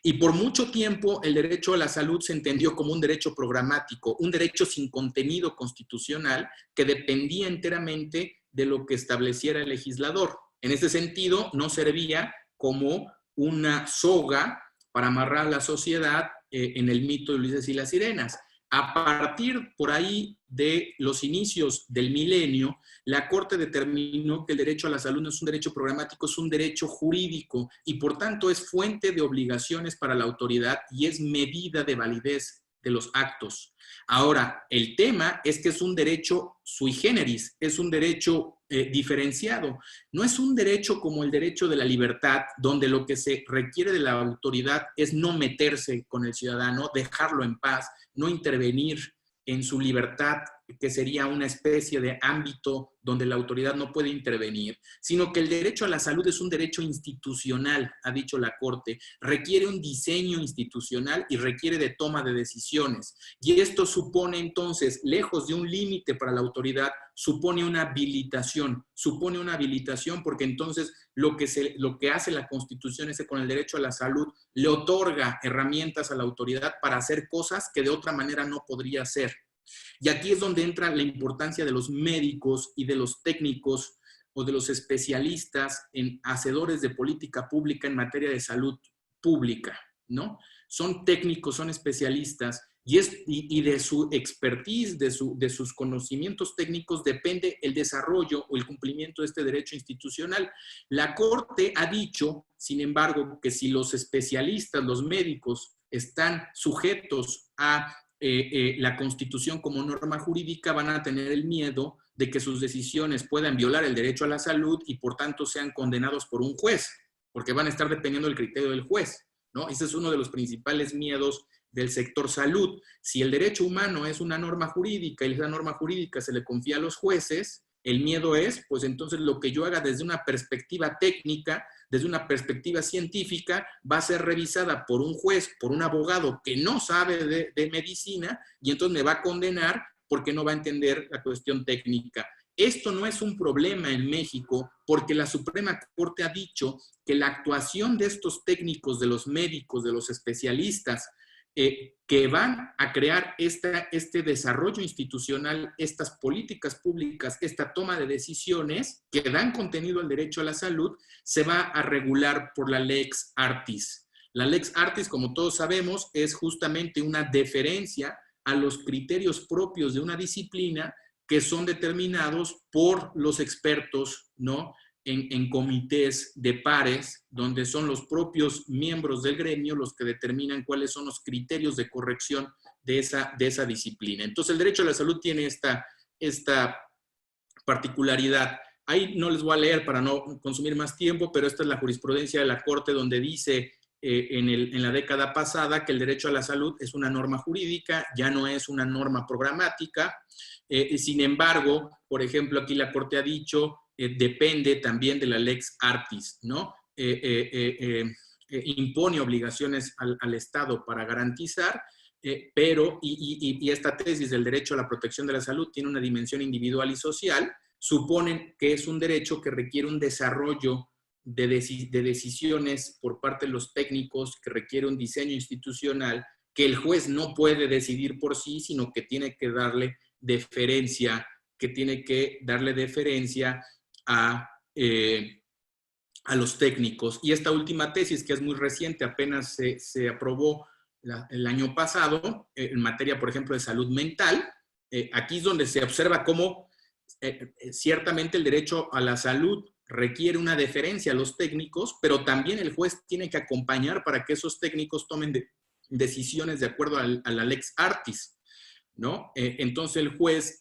Y por mucho tiempo el derecho a la salud se entendió como un derecho programático, un derecho sin contenido constitucional que dependía enteramente de lo que estableciera el legislador. En ese sentido, no servía como una soga para amarrar a la sociedad en el mito de Ulises y las sirenas. A partir por ahí de los inicios del milenio, la Corte determinó que el derecho a la salud no es un derecho programático, es un derecho jurídico y por tanto es fuente de obligaciones para la autoridad y es medida de validez de los actos. Ahora, el tema es que es un derecho sui generis, es un derecho diferenciado. No es un derecho como el derecho de la libertad, donde lo que se requiere de la autoridad es no meterse con el ciudadano, dejarlo en paz, no intervenir en su libertad, que sería una especie de ámbito donde la autoridad no puede intervenir, sino que el derecho a la salud es un derecho institucional, ha dicho la Corte, requiere un diseño institucional y requiere de toma de decisiones. Y esto supone entonces, lejos de un límite para la autoridad, supone una habilitación porque entonces lo que hace la Constitución ese con el derecho a la salud le otorga herramientas a la autoridad para hacer cosas que de otra manera no podría hacer. Y aquí es donde entra la importancia de los médicos y de los técnicos o de los especialistas en hacedores de política pública en materia de salud pública, ¿no? Son técnicos, son especialistas y de su expertise, de sus conocimientos técnicos depende el desarrollo o el cumplimiento de este derecho institucional. La Corte ha dicho, sin embargo, que si los especialistas, los médicos, están sujetos a la Constitución como norma jurídica, van a tener el miedo de que sus decisiones puedan violar el derecho a la salud y por tanto sean condenados por un juez, porque van a estar dependiendo del criterio del juez, ¿no? Ese es uno de los principales miedos del sector salud. Si el derecho humano es una norma jurídica y esa norma jurídica se le confía a los jueces, el miedo es, pues entonces lo que yo haga desde una perspectiva técnica, desde una perspectiva científica, va a ser revisada por un juez, por un abogado que no sabe de medicina y entonces me va a condenar porque no va a entender la cuestión técnica. Esto no es un problema en México porque la Suprema Corte ha dicho que la actuación de estos técnicos, de los médicos, de los especialistas, que van a crear este desarrollo institucional, estas políticas públicas, esta toma de decisiones que dan contenido al derecho a la salud, se va a regular por la Lex Artis. La Lex Artis, como todos sabemos, es justamente una deferencia a los criterios propios de una disciplina que son determinados por los expertos, ¿no? En comités de pares, donde son los propios miembros del gremio los que determinan cuáles son los criterios de corrección de esa disciplina. Entonces, el derecho a la salud tiene esta particularidad. Ahí no les voy a leer para no consumir más tiempo, pero esta es la jurisprudencia de la Corte donde dice en la década pasada que el derecho a la salud es una norma jurídica, ya no es una norma programática. Sin embargo, por ejemplo, aquí la Corte ha dicho depende también de la Lex Artis, ¿no? Impone obligaciones al Estado para garantizar, pero esta tesis del derecho a la protección de la salud tiene una dimensión individual y social, suponen que es un derecho que requiere un desarrollo de decisiones por parte de los técnicos, que requiere un diseño institucional, que el juez no puede decidir por sí, sino que tiene que darle deferencia, a a los técnicos. Y esta última tesis, que es muy reciente, apenas se aprobó el año pasado, en materia, por ejemplo, de salud mental, aquí es donde se observa cómo ciertamente el derecho a la salud requiere una deferencia a los técnicos, pero también el juez tiene que acompañar para que esos técnicos tomen decisiones de acuerdo a la lex artis, ¿no? Entonces el juez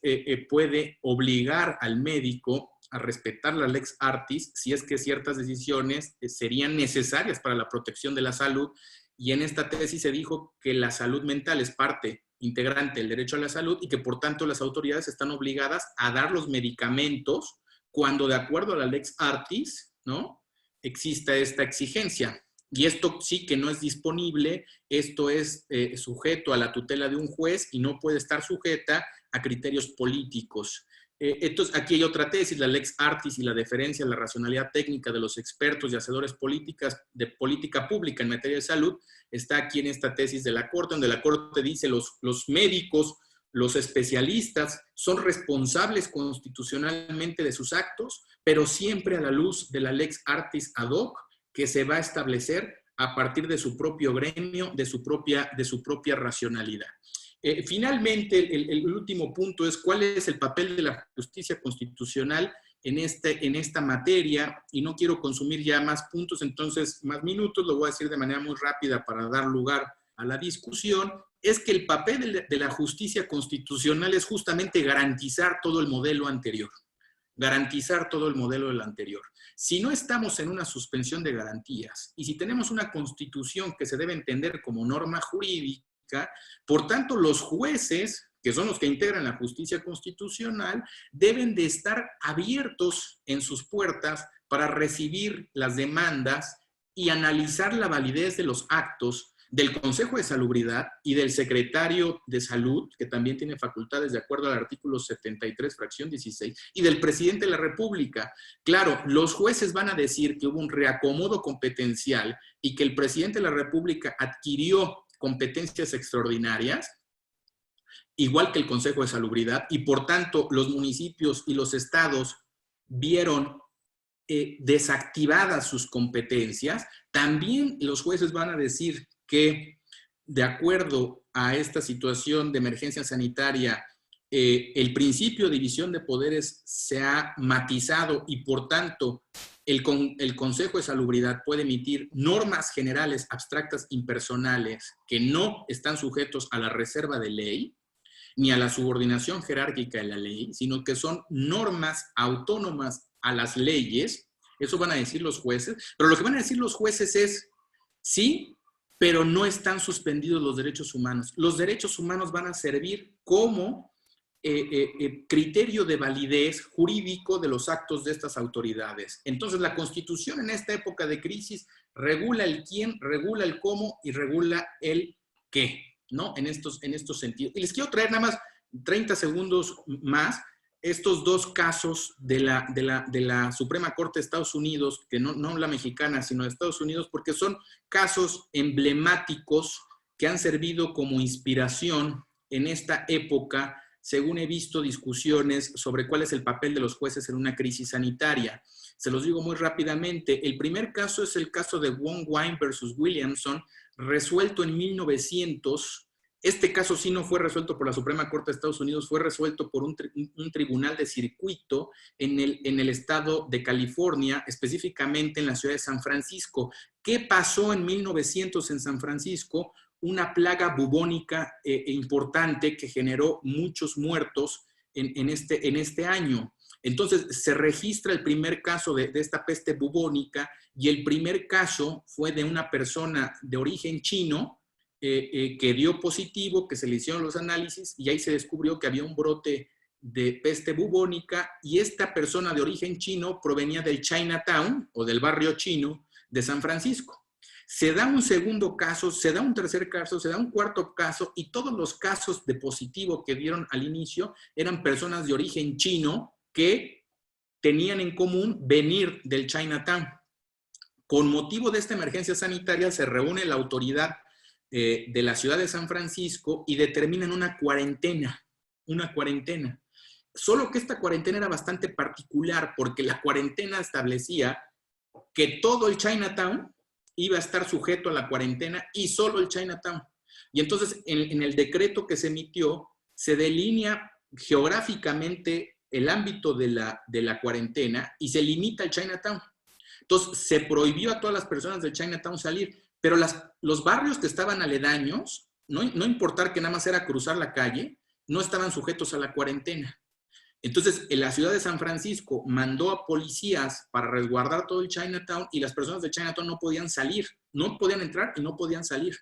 puede obligar al médico a respetar la lex artis si es que ciertas decisiones serían necesarias para la protección de la salud, y en esta tesis se dijo que la salud mental es parte integrante del derecho a la salud y que por tanto las autoridades están obligadas a dar los medicamentos cuando de acuerdo a la lex artis, ¿no?, exista esta exigencia. Y esto sí que no es disponible, esto es sujeto a la tutela de un juez y no puede estar sujeta a criterios políticos. Entonces, aquí hay otra tesis, la lex artis y la deferencia a la racionalidad técnica de los expertos y hacedores de política pública en materia de salud, está aquí en esta tesis de la Corte, donde la Corte dice los médicos, los especialistas son responsables constitucionalmente de sus actos, pero siempre a la luz de la lex artis ad hoc que se va a establecer a partir de su propio gremio, de su propia racionalidad. Finalmente, el último punto es cuál es el papel de la justicia constitucional en esta materia, y no quiero consumir ya más puntos, entonces más minutos, lo voy a decir de manera muy rápida para dar lugar a la discusión. Es que el papel de la justicia constitucional es justamente garantizar todo el modelo anterior, garantizar todo el modelo del anterior. Si no estamos en una suspensión de garantías y si tenemos una constitución que se debe entender como norma jurídica, por tanto los jueces, que son los que integran la justicia constitucional, deben de estar abiertos en sus puertas para recibir las demandas y analizar la validez de los actos del Consejo de Salubridad y del Secretario de Salud, que también tiene facultades de acuerdo al artículo 73, fracción 16, y del Presidente de la República. Claro, los jueces van a decir que hubo un reacomodo competencial y que el Presidente de la República adquirió competencias extraordinarias, igual que el Consejo de Salubridad, y por tanto los municipios y los estados vieron desactivadas sus competencias. También los jueces van a decir que de acuerdo a esta situación de emergencia sanitaria, el principio de división de poderes se ha matizado y por tanto el Consejo de Salubridad puede emitir normas generales, abstractas, impersonales, que no están sujetos a la reserva de ley, ni a la subordinación jerárquica de la ley, sino que son normas autónomas a las leyes. Eso van a decir los jueces, pero lo que van a decir los jueces es, sí, pero no están suspendidos los derechos humanos. Los derechos humanos van a servir como criterio de validez jurídico de los actos de estas autoridades. Entonces, la Constitución en esta época de crisis regula el quién, regula el cómo y regula el qué, ¿no? En estos sentidos. Y les quiero traer nada más 30 segundos más estos dos casos de la Suprema Corte de Estados Unidos, que no la mexicana, sino de Estados Unidos, porque son casos emblemáticos que han servido como inspiración en esta época, según he visto discusiones sobre cuál es el papel de los jueces en una crisis sanitaria. Se los digo muy rápidamente. El primer caso es el caso de Wong Wine versus Williamson, resuelto en 1900. Este caso sí no fue resuelto por la Suprema Corte de Estados Unidos, fue resuelto por un tribunal de circuito en el estado de California, específicamente en la ciudad de San Francisco. ¿Qué pasó en 1900 en San Francisco? Una plaga bubónica importante que generó muchos muertos en este año. Entonces, se registra el primer caso de esta peste bubónica, y el primer caso fue de una persona de origen chino, que dio positivo, que se le hicieron los análisis y ahí se descubrió que había un brote de peste bubónica, y esta persona de origen chino provenía del Chinatown o del barrio chino de San Francisco. Se da un segundo caso, se da un tercer caso, se da un cuarto caso, y todos los casos de positivo que dieron al inicio eran personas de origen chino que tenían en común venir del Chinatown. Con motivo de esta emergencia sanitaria se reúne la autoridad de la ciudad de San Francisco y determinan una cuarentena. Solo que esta cuarentena era bastante particular porque la cuarentena establecía que todo el Chinatown iba a estar sujeto a la cuarentena y solo el Chinatown. Y entonces en el decreto que se emitió se delinea geográficamente el ámbito de la cuarentena y se limita al Chinatown. Entonces se prohibió a todas las personas del Chinatown salir, pero los barrios que estaban aledaños, no importar que nada más era cruzar la calle, no estaban sujetos a la cuarentena. Entonces, en la ciudad de San Francisco mandó a policías para resguardar todo el Chinatown y las personas de Chinatown no podían salir, no podían entrar y no podían salir.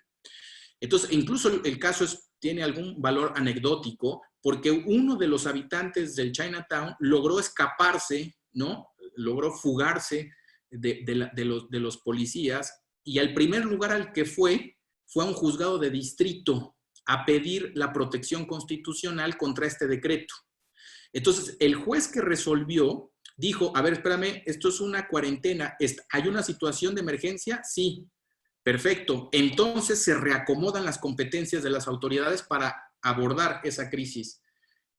Entonces, incluso el caso tiene algún valor anecdótico porque uno de los habitantes del Chinatown logró escaparse, ¿no? Logró fugarse de los policías y al primer lugar al que fue a un juzgado de distrito a pedir la protección constitucional contra este decreto. Entonces, el juez que resolvió dijo, a ver, espérame, esto es una cuarentena, ¿hay una situación de emergencia? Sí, perfecto. Entonces se reacomodan las competencias de las autoridades para abordar esa crisis,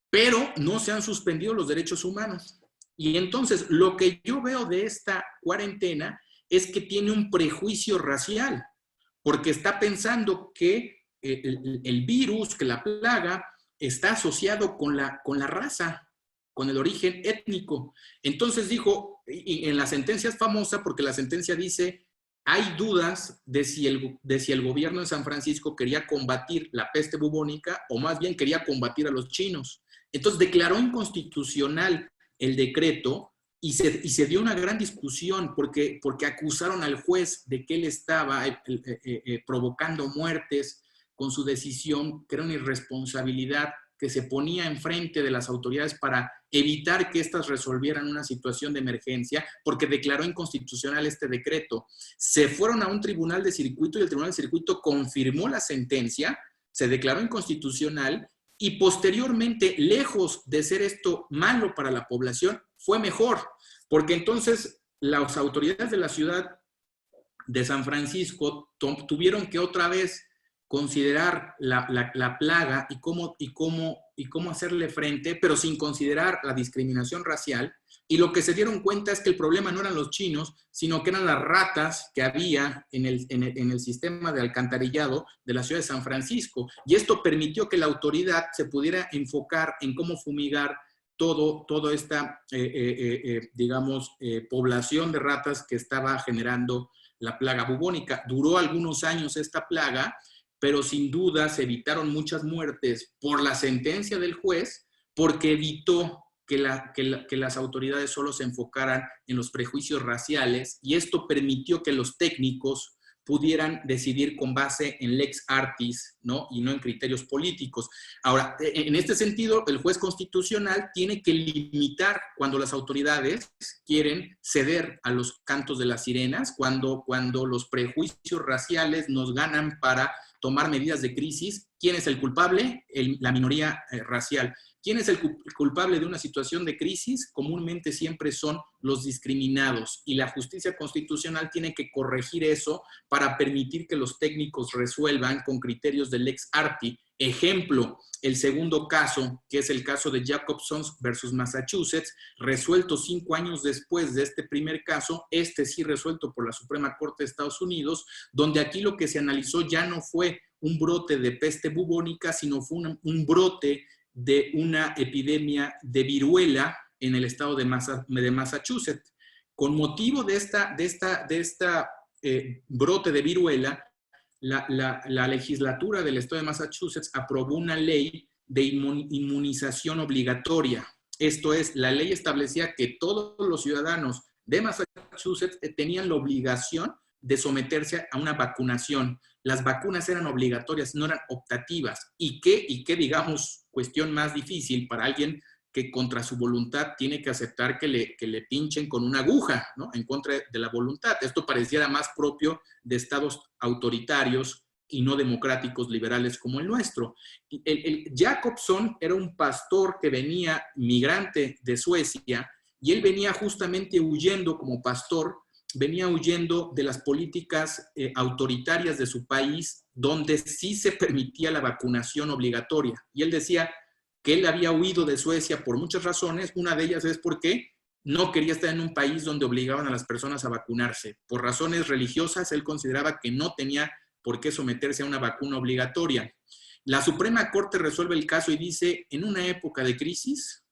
pero no se han suspendido los derechos humanos. Y entonces, lo que yo veo de esta cuarentena es que tiene un prejuicio racial, porque está pensando que el virus, que la plaga, está asociado con la raza, con el origen étnico. Entonces dijo, y en la sentencia es famosa porque la sentencia dice, hay dudas de si el gobierno de San Francisco quería combatir la peste bubónica o más bien quería combatir a los chinos. Entonces declaró inconstitucional el decreto y se dio una gran discusión porque acusaron al juez de que él estaba provocando muertes con su decisión, que era una irresponsabilidad que se ponía enfrente de las autoridades para evitar que éstas resolvieran una situación de emergencia, porque declaró inconstitucional este decreto. Se fueron a un tribunal de circuito y el tribunal de circuito confirmó la sentencia, se declaró inconstitucional y posteriormente, lejos de ser esto malo para la población, fue mejor, porque entonces las autoridades de la ciudad de San Francisco tuvieron que otra vez considerar la plaga y cómo hacerle frente, pero sin considerar la discriminación racial. Y lo que se dieron cuenta es que el problema no eran los chinos, sino que eran las ratas que había en el sistema de alcantarillado de la ciudad de San Francisco. Y esto permitió que la autoridad se pudiera enfocar en cómo fumigar toda esta, digamos, población de ratas que estaba generando la plaga bubónica. Duró algunos años esta plaga, pero sin duda se evitaron muchas muertes por la sentencia del juez, porque evitó que las autoridades solo se enfocaran en los prejuicios raciales, y esto permitió que los técnicos pudieran decidir con base en lex artis, ¿no? Y no en criterios políticos. Ahora, en este sentido, el juez constitucional tiene que limitar cuando las autoridades quieren ceder a los cantos de las sirenas, cuando los prejuicios raciales nos ganan para tomar medidas de crisis. ¿Quién es el culpable? La minoría racial. ¿Quién es el culpable de una situación de crisis? Comúnmente siempre son los discriminados, y la justicia constitucional tiene que corregir eso para permitir que los técnicos resuelvan con criterios de lex artis. Ejemplo, el segundo caso, que es el caso de Jacobson versus Massachusetts, resuelto 5 años después de este primer caso, sí resuelto por la Suprema Corte de Estados Unidos, donde aquí lo que se analizó ya no fue un brote de peste bubónica, sino fue un brote de una epidemia de viruela en el estado de Massachusetts. Con motivo de esta brote de viruela, la legislatura del estado de Massachusetts aprobó una ley de inmunización obligatoria. Esto es, la ley establecía que todos los ciudadanos de Massachusetts tenían la obligación de someterse a una vacunación. Las vacunas eran obligatorias, no eran optativas. ¿Y qué, digamos, cuestión más difícil para alguien que contra su voluntad tiene que aceptar que le pinchen con una aguja, ¿no? En contra de la voluntad? Esto pareciera más propio de estados autoritarios y no democráticos liberales como el nuestro. El Jacobson era un pastor que venía migrante de Suecia, y él venía justamente huyendo como pastor, venía huyendo de las políticas autoritarias de su país, donde sí se permitía la vacunación obligatoria. Y él decía que él había huido de Suecia por muchas razones. Una de ellas es porque no quería estar en un país donde obligaban a las personas a vacunarse. Por razones religiosas, él consideraba que no tenía por qué someterse a una vacuna obligatoria. La Suprema Corte resuelve el caso y dice, en una época de crisis,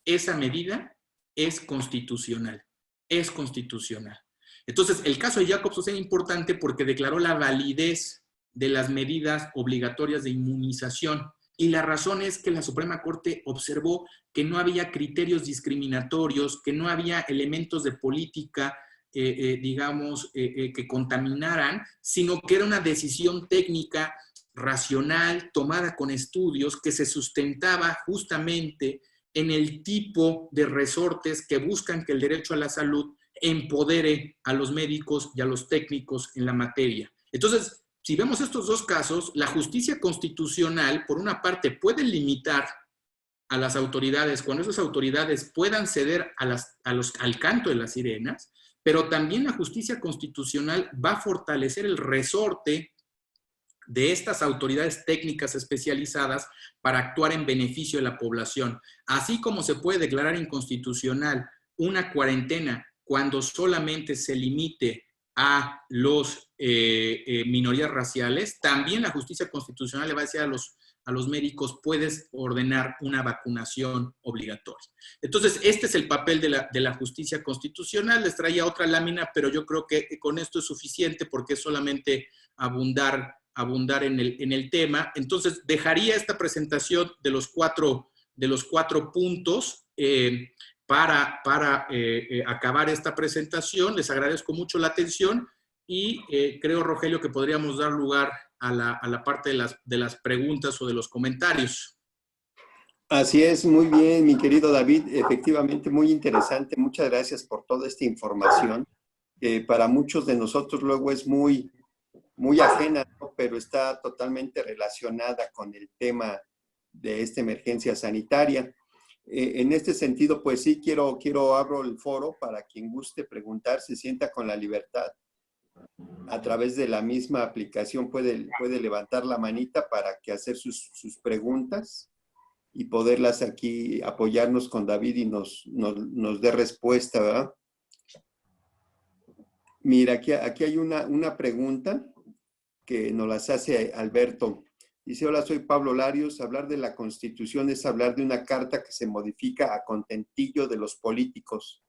esa medida es constitucional. Es constitucional. Entonces, el caso de Jacobson es importante porque declaró la validez de las medidas obligatorias de inmunización. Y la razón es que la Suprema Corte observó que no había criterios discriminatorios, que no había elementos de política, que contaminaran, sino que era una decisión técnica racional, tomada con estudios, que se sustentaba justamente en el tipo de resortes que buscan que el derecho a la salud empodere a los médicos y a los técnicos en la materia. Entonces, si vemos estos dos casos, la justicia constitucional, por una parte, puede limitar a las autoridades, cuando esas autoridades puedan ceder al canto de las sirenas, pero también la justicia constitucional va a fortalecer el resorte de estas autoridades técnicas especializadas para actuar en beneficio de la población. Así como se puede declarar inconstitucional una cuarentena cuando solamente se limite a los minorías raciales, también la justicia constitucional le va a decir a los médicos, puedes ordenar una vacunación obligatoria. Entonces, este es el papel de la justicia constitucional. Les traía otra lámina, pero yo creo que con esto es suficiente porque es solamente abundar en el tema. Entonces, dejaría esta presentación de los cuatro puntos para acabar esta presentación. Les agradezco mucho la atención y creo, Rogelio, que podríamos dar lugar a la parte de las preguntas o de los comentarios. Así es, muy bien, mi querido David. Efectivamente, muy interesante. Muchas gracias por toda esta información, que para muchos de nosotros luego es muy ajena, ¿no? Pero está totalmente relacionada con el tema de esta emergencia sanitaria. En este sentido, pues sí, abro el foro para quien guste preguntar, se sienta con la libertad. A través de la misma aplicación puede levantar la manita para que hacer sus preguntas y poderlas aquí apoyarnos con David y nos dé respuesta, ¿verdad? Mira, aquí hay una pregunta que nos las hace Alberto. Dice, hola, soy Pablo Larios. Hablar de la Constitución es hablar de una carta que se modifica a contentillo de los políticos.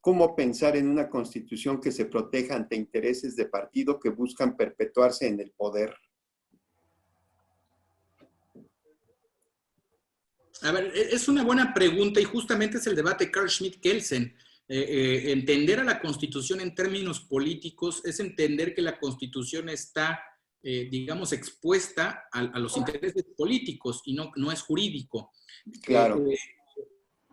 ¿Cómo pensar en una Constitución que se proteja ante intereses de partido que buscan perpetuarse en el poder? A ver, es una buena pregunta y justamente es el debate Carl Schmitt-Kelsen. Entender a la Constitución en términos políticos es entender que la Constitución está, digamos, expuesta a los intereses políticos y no es jurídico. Claro.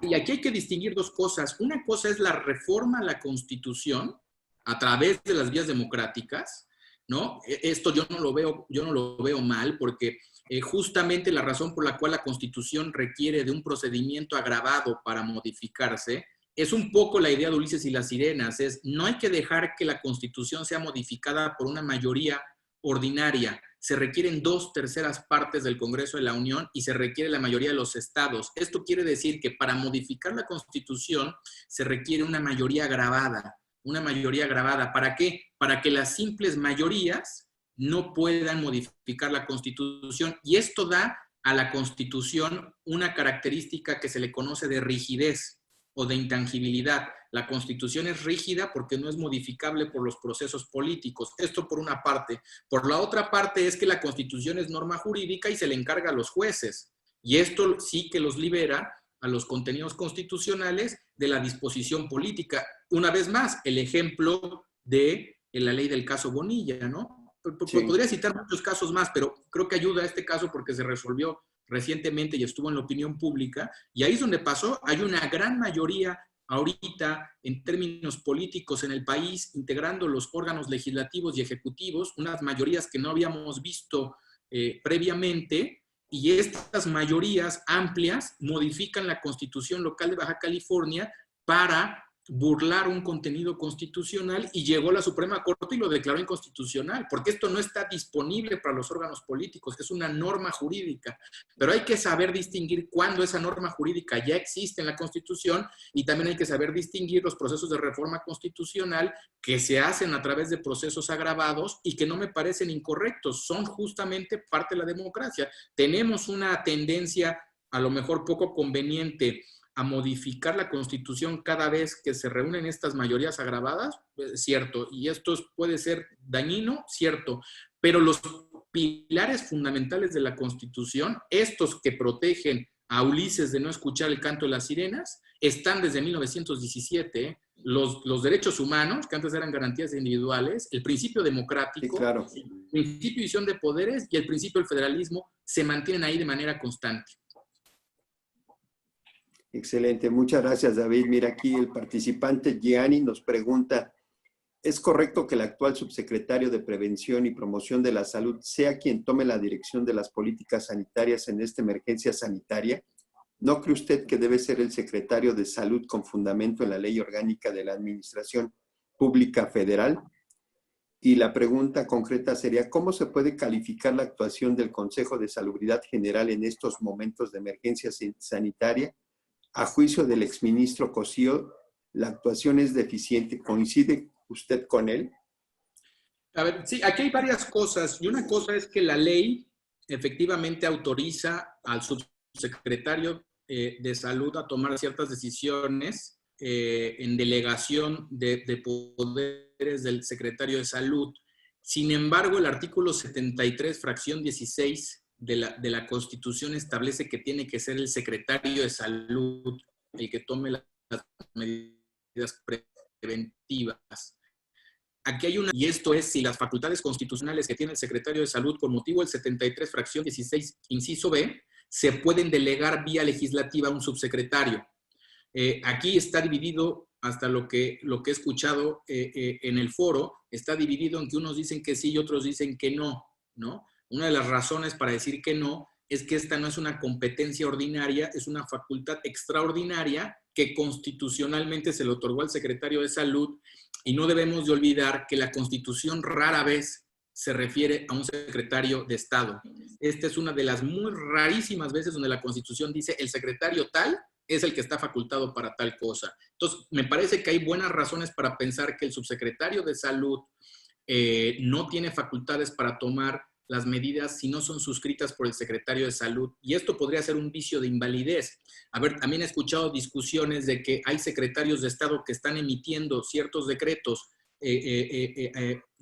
Y aquí hay que distinguir dos cosas. Una cosa es la reforma a la Constitución a través de las vías democráticas, ¿no? Esto yo no lo veo mal porque justamente la razón por la cual la Constitución requiere de un procedimiento agravado para modificarse es un poco la idea de Ulises y las sirenas, es no hay que dejar que la Constitución sea modificada por una mayoría ordinaria. Se requieren 2/3 partes del Congreso de la Unión y se requiere la mayoría de los estados. Esto quiere decir que para modificar la Constitución se requiere una mayoría agravada. Una mayoría agravada. ¿Para qué? Para que las simples mayorías no puedan modificar la Constitución. Y esto da a la Constitución una característica que se le conoce de rigidez o de intangibilidad. La Constitución es rígida porque no es modificable por los procesos políticos. Esto por una parte. Por la otra parte es que la Constitución es norma jurídica y se le encarga a los jueces. Y esto sí que los libera a los contenidos constitucionales de la disposición política. Una vez más, el ejemplo de la ley del caso Bonilla, ¿no? Sí. Podría citar muchos casos más, pero creo que ayuda a este caso porque se resolvió recientemente y estuvo en la opinión pública, y ahí es donde pasó. Hay una gran mayoría ahorita en términos políticos en el país, integrando los órganos legislativos y ejecutivos, unas mayorías que no habíamos visto previamente, y estas mayorías amplias modifican la Constitución local de Baja California para burlar un contenido constitucional y llegó la Suprema Corte y lo declaró inconstitucional, porque esto no está disponible para los órganos políticos, es una norma jurídica, pero hay que saber distinguir cuándo esa norma jurídica ya existe en la Constitución y también hay que saber distinguir los procesos de reforma constitucional que se hacen a través de procesos agravados y que no me parecen incorrectos, son justamente parte de la democracia. Tenemos una tendencia a lo mejor poco conveniente a modificar la Constitución cada vez que se reúnen estas mayorías agravadas, cierto, y esto puede ser dañino, cierto, pero los pilares fundamentales de la Constitución, estos que protegen a Ulises de no escuchar el canto de las sirenas, están desde 1917, ¿eh? Los derechos humanos, que antes eran garantías individuales, el principio democrático, sí, claro, el principio de división de poderes y el principio del federalismo se mantienen ahí de manera constante. excelente. Muchas gracias, David. Mira, aquí el participante Gianni nos pregunta, ¿es correcto que el actual subsecretario de Prevención y Promoción de la Salud sea quien tome la dirección de las políticas sanitarias en esta emergencia sanitaria? ¿No cree usted que debe ser el secretario de Salud con fundamento en la Ley Orgánica de la Administración Pública Federal? Y la pregunta concreta sería, ¿cómo se puede calificar la actuación del Consejo de Salubridad General en estos momentos de emergencia sanitaria? A juicio del exministro Cosío, la actuación es deficiente. ¿Coincide usted con él? A ver, sí, aquí hay varias cosas. Y una cosa es que la ley efectivamente autoriza al subsecretario de Salud a tomar ciertas decisiones en delegación de poderes del secretario de Salud. Sin embargo, el artículo 73, fracción 16 de la Constitución establece que tiene que ser el secretario de Salud el que tome las medidas preventivas. Aquí hay y esto es si las facultades constitucionales que tiene el secretario de Salud con motivo del 73, fracción 16, inciso B, se pueden delegar vía legislativa a un subsecretario. Aquí está dividido, hasta lo que he escuchado en el foro, está dividido en que unos dicen que sí y otros dicen que no, ¿no? Una de las razones para decir que no es que esta no es una competencia ordinaria, es una facultad extraordinaria que constitucionalmente se le otorgó al secretario de Salud y no debemos de olvidar que la Constitución rara vez se refiere a un secretario de Estado. Esta es una de las muy rarísimas veces donde la Constitución dice el secretario tal es el que está facultado para tal cosa. Entonces, me parece que hay buenas razones para pensar que el subsecretario de Salud no tiene facultades para tomar las medidas si no son suscritas por el secretario de Salud. Y esto podría ser un vicio de invalidez. A ver, también he escuchado discusiones de que hay secretarios de Estado que están emitiendo ciertos decretos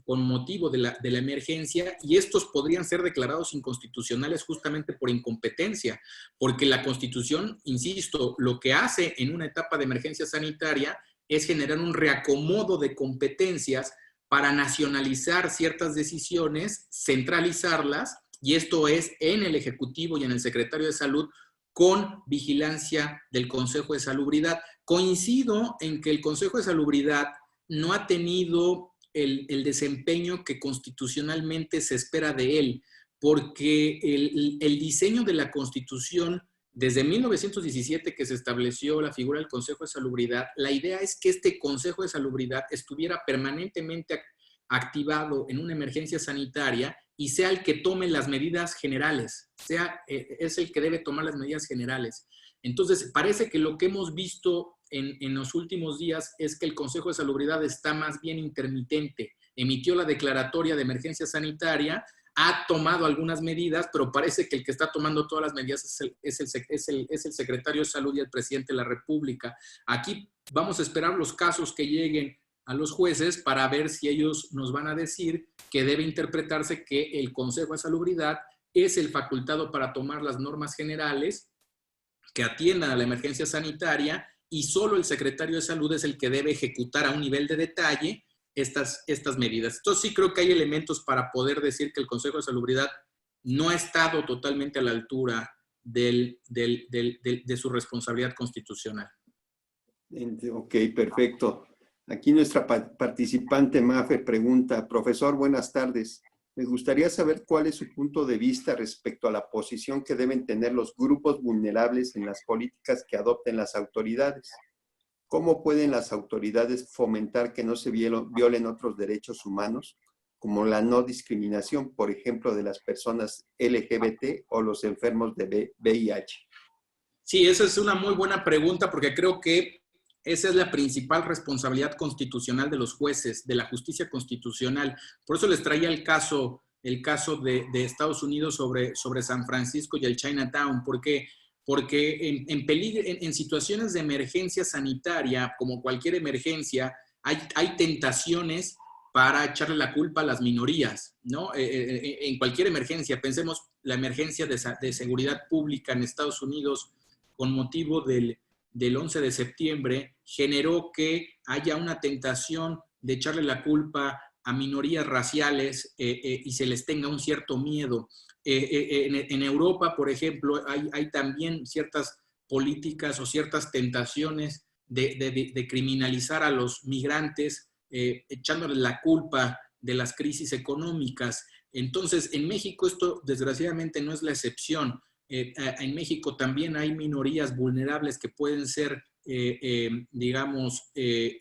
con motivo de la emergencia y estos podrían ser declarados inconstitucionales justamente por incompetencia, porque la Constitución, insisto, lo que hace en una etapa de emergencia sanitaria es generar un reacomodo de competencias para nacionalizar ciertas decisiones, centralizarlas, y esto es en el Ejecutivo y en el Secretario de Salud, con vigilancia del Consejo de Salubridad. Coincido en que el Consejo de Salubridad no ha tenido el desempeño que constitucionalmente se espera de él, porque el diseño de la Constitución, desde 1917 que se estableció la figura del Consejo de Salubridad, la idea es que este Consejo de Salubridad estuviera permanentemente activado en una emergencia sanitaria y sea el que tome las medidas generales, es el que debe tomar las medidas generales. Entonces, parece que lo que hemos visto en los últimos días es que el Consejo de Salubridad está más bien intermitente. Emitió la declaratoria de emergencia sanitaria, ha tomado algunas medidas, pero parece que el que está tomando todas las medidas es el secretario de Salud y el presidente de la República. Aquí vamos a esperar los casos que lleguen a los jueces para ver si ellos nos van a decir que debe interpretarse que el Consejo de Salubridad es el facultado para tomar las normas generales que atiendan a la emergencia sanitaria y solo el secretario de Salud es el que debe ejecutar a un nivel de detalle estas medidas. Entonces sí creo que hay elementos para poder decir que el Consejo de Salubridad no ha estado totalmente a la altura de su responsabilidad constitucional. Ok, perfecto. Aquí nuestra participante Mafe pregunta, profesor, buenas tardes. Me gustaría saber cuál es su punto de vista respecto a la posición que deben tener los grupos vulnerables en las políticas que adopten las autoridades. ¿Cómo pueden las autoridades fomentar que no se violen otros derechos humanos, como la no discriminación, por ejemplo, de las personas LGBT o los enfermos de VIH? Sí, esa es una muy buena pregunta porque creo que esa es la principal responsabilidad constitucional de los jueces, de la justicia constitucional. Por eso les traía el caso de Estados Unidos sobre San Francisco y el Chinatown. ¿Por qué? Porque en situaciones de emergencia sanitaria, como cualquier emergencia, hay tentaciones para echarle la culpa a las minorías, ¿no? En cualquier emergencia, pensemos la emergencia de seguridad pública en Estados Unidos con motivo del 11 de septiembre, generó que haya una tentación de echarle la culpa a minorías raciales y se les tenga un cierto miedo. En Europa, por ejemplo, hay también ciertas políticas o ciertas tentaciones de criminalizar a los migrantes, echándoles la culpa de las crisis económicas. Entonces, en México esto desgraciadamente no es la excepción. En México también hay minorías vulnerables que pueden ser, digamos,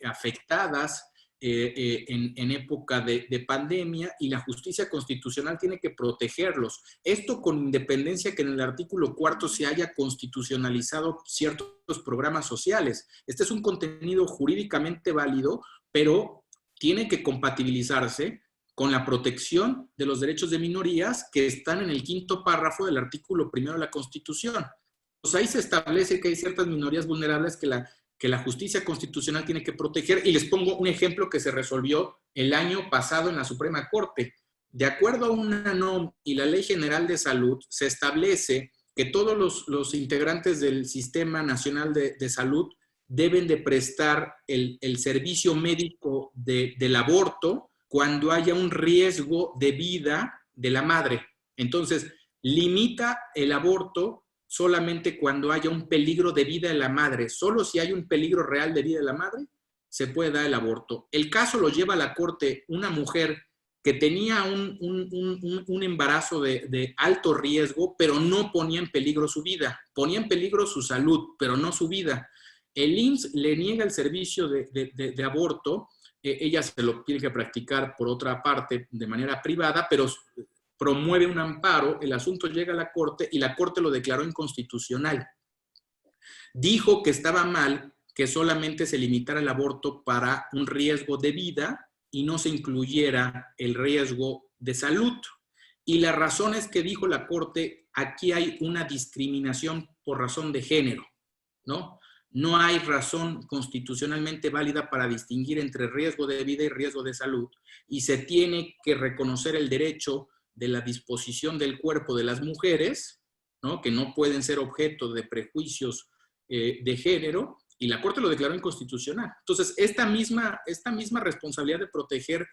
afectadas en época de pandemia, y la justicia constitucional tiene que protegerlos. Esto con independencia que en el artículo 4 se haya constitucionalizado ciertos programas sociales. Este es un contenido jurídicamente válido, pero tiene que compatibilizarse con la protección de los derechos de minorías que están en el 5º párrafo del artículo 1 de la Constitución. Pues ahí se establece que hay ciertas minorías vulnerables que la justicia constitucional tiene que proteger, y les pongo un ejemplo que se resolvió el año pasado en la Suprema Corte. De acuerdo a una NOM y la Ley General de Salud, se establece que todos los integrantes del Sistema Nacional de Salud deben de prestar el servicio médico del aborto cuando haya un riesgo de vida de la madre. Entonces, limita el aborto solamente cuando haya un peligro de vida de la madre. Solo si hay un peligro real de vida de la madre, se puede dar el aborto. El caso lo lleva a la corte una mujer que tenía un embarazo de alto riesgo, pero no ponía en peligro su vida. Ponía en peligro su salud, pero no su vida. El IMSS le niega el servicio de aborto. Ella se lo tiene que practicar por otra parte de manera privada, pero promueve un amparo, el asunto llega a la Corte y la Corte lo declaró inconstitucional. Dijo que estaba mal que solamente se limitara el aborto para un riesgo de vida y no se incluyera el riesgo de salud. Y la razón es que dijo la Corte, aquí hay una discriminación por razón de género, ¿no? No hay razón constitucionalmente válida para distinguir entre riesgo de vida y riesgo de salud, y se tiene que reconocer el derecho de la disposición del cuerpo de las mujeres, ¿no? Que no pueden ser objeto de prejuicios de género, y la Corte lo declaró inconstitucional. Entonces, esta misma responsabilidad de proteger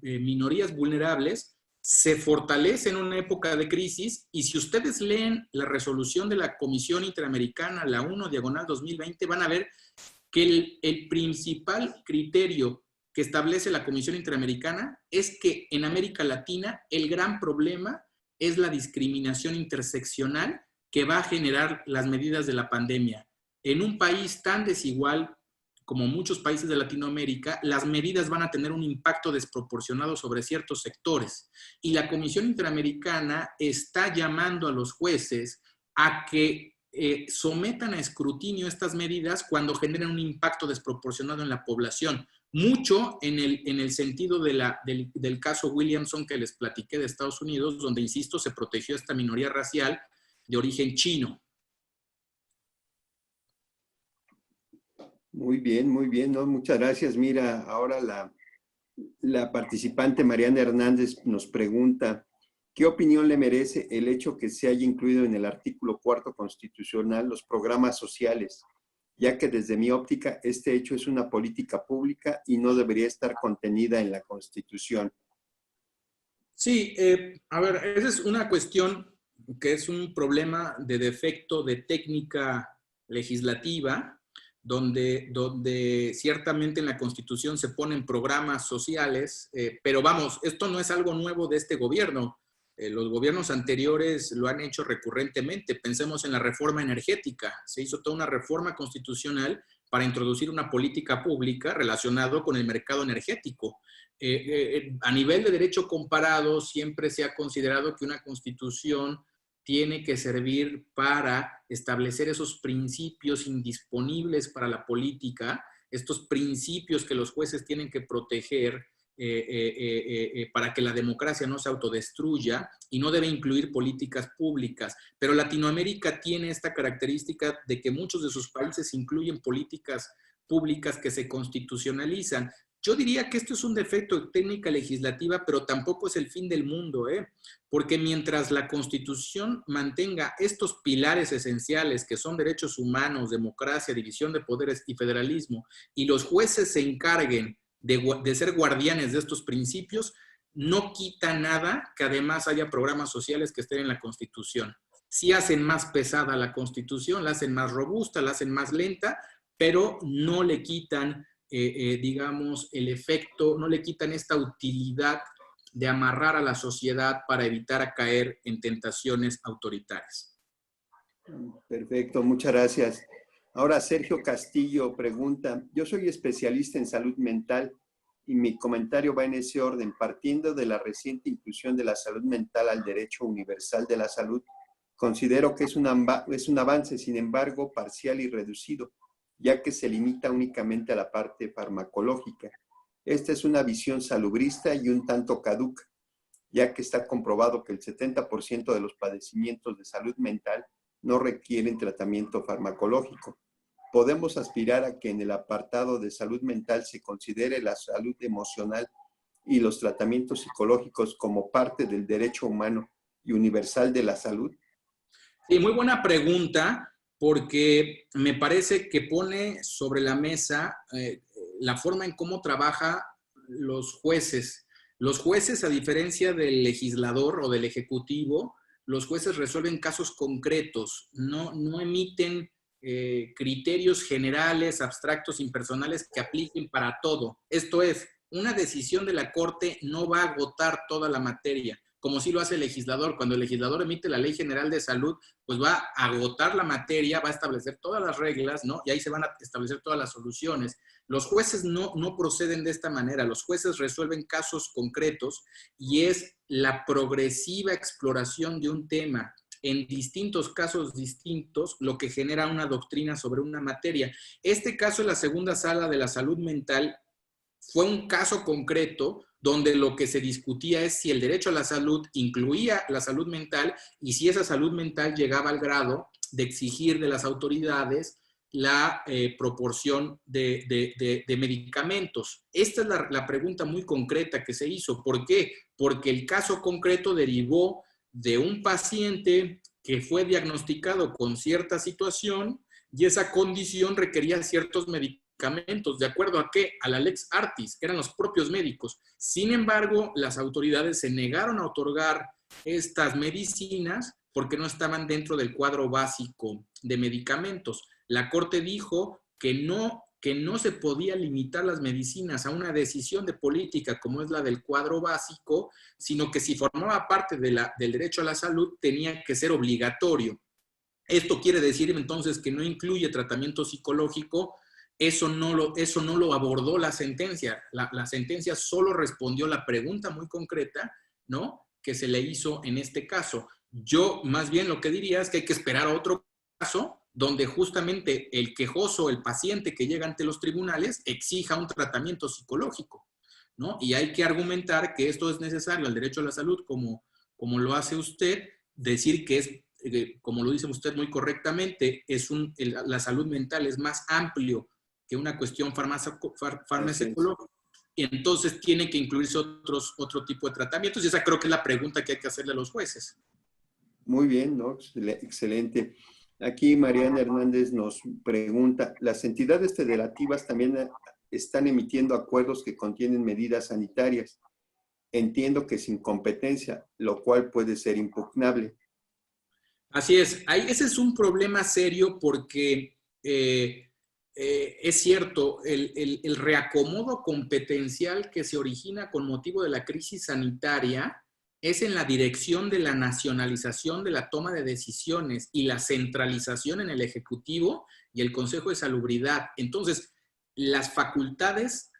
minorías vulnerables se fortalece en una época de crisis, y si ustedes leen la resolución de la Comisión Interamericana, la 1/2020, van a ver que el principal criterio que establece la Comisión Interamericana es que en América Latina el gran problema es la discriminación interseccional que va a generar las medidas de la pandemia. En un país tan desigual como muchos países de Latinoamérica, las medidas van a tener un impacto desproporcionado sobre ciertos sectores. Y la Comisión Interamericana está llamando a los jueces a que sometan a escrutinio estas medidas cuando generen un impacto desproporcionado en la población. Mucho en el sentido del caso Williamson que les platiqué de Estados Unidos, donde, insisto, se protegió a esta minoría racial de origen chino. Muy bien, ¿no? Muchas gracias. Mira, ahora la participante Mariana Hernández nos pregunta, ¿qué opinión le merece el hecho que se haya incluido en el artículo 4 constitucional los programas sociales? Ya que desde mi óptica este hecho es una política pública y no debería estar contenida en la Constitución. Sí, a ver, esa es una cuestión que es un problema de defecto de técnica legislativa, donde ciertamente en la Constitución se ponen programas sociales, pero vamos, esto no es algo nuevo de este gobierno. Los gobiernos anteriores lo han hecho recurrentemente. Pensemos en la reforma energética. Se hizo toda una reforma constitucional para introducir una política pública relacionada con el mercado energético. A nivel de derecho comparado, siempre se ha considerado que una constitución tiene que servir para establecer esos principios indisponibles para la política, estos principios que los jueces tienen que proteger para que la democracia no se autodestruya, y no debe incluir políticas públicas. Pero Latinoamérica tiene esta característica de que muchos de sus países incluyen políticas públicas que se constitucionalizan. Yo diría que esto es un defecto de técnica legislativa, pero tampoco es el fin del mundo, porque mientras la Constitución mantenga estos pilares esenciales que son derechos humanos, democracia, división de poderes y federalismo, y los jueces se encarguen de ser guardianes de estos principios, no quita nada que además haya programas sociales que estén en la Constitución. Sí hacen más pesada la Constitución, la hacen más robusta, la hacen más lenta, pero no le quitan digamos, el efecto, no le quitan esta utilidad de amarrar a la sociedad para evitar caer en tentaciones autoritarias. Perfecto, muchas gracias. Ahora Sergio Castillo pregunta, yo soy especialista en salud mental y mi comentario va en ese orden, partiendo de la reciente inclusión de la salud mental al derecho universal de la salud. Considero que es un avance, sin embargo, parcial y reducido, ya que se limita únicamente a la parte farmacológica. Esta es una visión salubrista y un tanto caduca, ya que está comprobado que el 70% de los padecimientos de salud mental no requieren tratamiento farmacológico. Podemos aspirar a que en el apartado de salud mental se considere la salud emocional y los tratamientos psicológicos como parte del derecho humano y universal de la salud. Sí, muy buena pregunta, porque me parece que pone sobre la mesa la forma en cómo trabajan los jueces. Los jueces, a diferencia del legislador o del ejecutivo, los jueces resuelven casos concretos, no emiten criterios generales, abstractos, impersonales que apliquen para todo. Esto es, una decisión de la Corte no va a agotar toda la materia, como sí lo hace el legislador. Cuando el legislador emite la Ley General de Salud, pues va a agotar la materia, va a establecer todas las reglas, ¿no? Y ahí se van a establecer todas las soluciones. Los jueces no proceden de esta manera. Los jueces resuelven casos concretos y es la progresiva exploración de un tema en distintos casos distintos lo que genera una doctrina sobre una materia. Este caso en la segunda sala de la salud mental fue un caso concreto donde lo que se discutía es si el derecho a la salud incluía la salud mental y si esa salud mental llegaba al grado de exigir de las autoridades la proporción de medicamentos. Esta es la pregunta muy concreta que se hizo. ¿Por qué? Porque el caso concreto derivó de un paciente que fue diagnosticado con cierta situación y esa condición requería ciertos medicamentos. ¿De acuerdo a qué? A la Lex Artis, que eran los propios médicos. Sin embargo, las autoridades se negaron a otorgar estas medicinas porque no estaban dentro del cuadro básico de medicamentos. La Corte dijo que no se podía limitar las medicinas a una decisión de política como es la del cuadro básico, sino que si formaba parte del derecho a la salud tenía que ser obligatorio. Esto quiere decir entonces que no incluye tratamiento psicológico. Eso no lo abordó la sentencia. La sentencia solo respondió la pregunta muy concreta, ¿no?, que se le hizo en este caso. Yo más bien lo que diría es que hay que esperar a otro caso donde justamente el quejoso, el paciente que llega ante los tribunales, exija un tratamiento psicológico, ¿no? Y hay que argumentar que esto es necesario al derecho a la salud, como lo hace usted, decir que es, como lo dice usted muy correctamente, la salud mental es más amplio que una cuestión farmacológica, y entonces tiene que incluirse otro tipo de tratamientos, y esa creo que es la pregunta que hay que hacerle a los jueces. Muy bien, ¿no? Excelente. Aquí Mariana Hernández nos pregunta, ¿las entidades federativas también están emitiendo acuerdos que contienen medidas sanitarias? Entiendo que sin competencia, lo cual puede ser impugnable. Así es. Ese es un problema serio porque es cierto, el reacomodo competencial que se origina con motivo de la crisis sanitaria es en la dirección de la nacionalización de la toma de decisiones y la centralización en el Ejecutivo y el Consejo de Salubridad. Entonces, las facultades,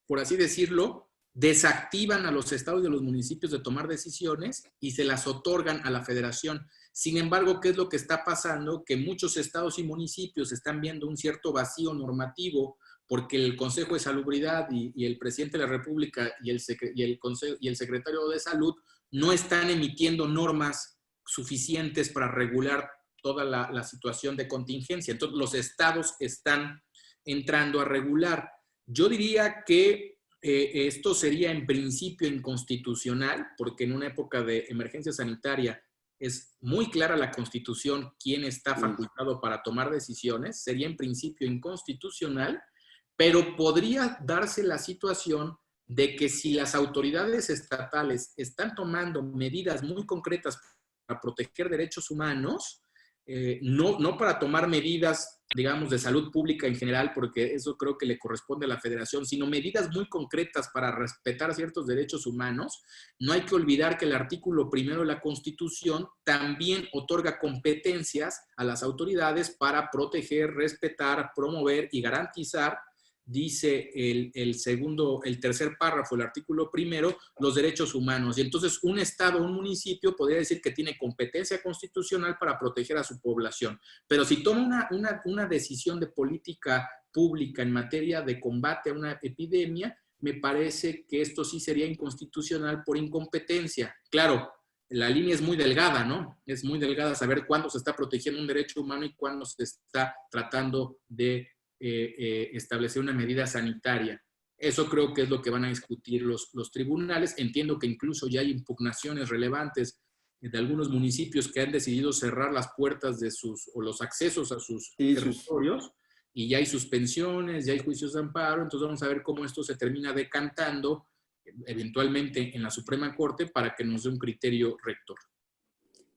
por así decirlo, desactivan a los estados y a los municipios de tomar decisiones y se las otorgan a la federación. Sin embargo, ¿qué es lo que está pasando? Que muchos estados y municipios están viendo un cierto vacío normativo porque el Consejo de Salubridad y el presidente de la República y el secretario de Salud no están emitiendo normas suficientes para regular toda la situación de contingencia. Entonces, los estados están entrando a regular. Yo diría que esto sería en principio inconstitucional, porque en una época de emergencia sanitaria es muy clara la Constitución quién está facultado para tomar decisiones. Sería en principio inconstitucional, pero podría darse la situación de que si las autoridades estatales están tomando medidas muy concretas para proteger derechos humanos, no para tomar medidas, digamos, de salud pública en general, porque eso creo que le corresponde a la federación, sino medidas muy concretas para respetar ciertos derechos humanos. No hay que olvidar que el artículo 1 de la Constitución también otorga competencias a las autoridades para proteger, respetar, promover y garantizar, dice el tercer párrafo del artículo 1, los derechos humanos. Y entonces un estado o un municipio podría decir que tiene competencia constitucional para proteger a su población. Pero si toma una decisión de política pública en materia de combate a una epidemia, me parece que esto sí sería inconstitucional por incompetencia. Claro, la línea es muy delgada, ¿no? Es muy delgada saber cuándo se está protegiendo un derecho humano y cuándo se está tratando de establecer una medida sanitaria. Eso creo que es lo que van a discutir los tribunales. Entiendo que incluso ya hay impugnaciones relevantes de algunos municipios que han decidido cerrar las puertas de o los accesos a sus territorios, y ya hay suspensiones, ya hay juicios de amparo. Entonces vamos a ver cómo esto se termina decantando eventualmente en la Suprema Corte para que nos dé un criterio rector.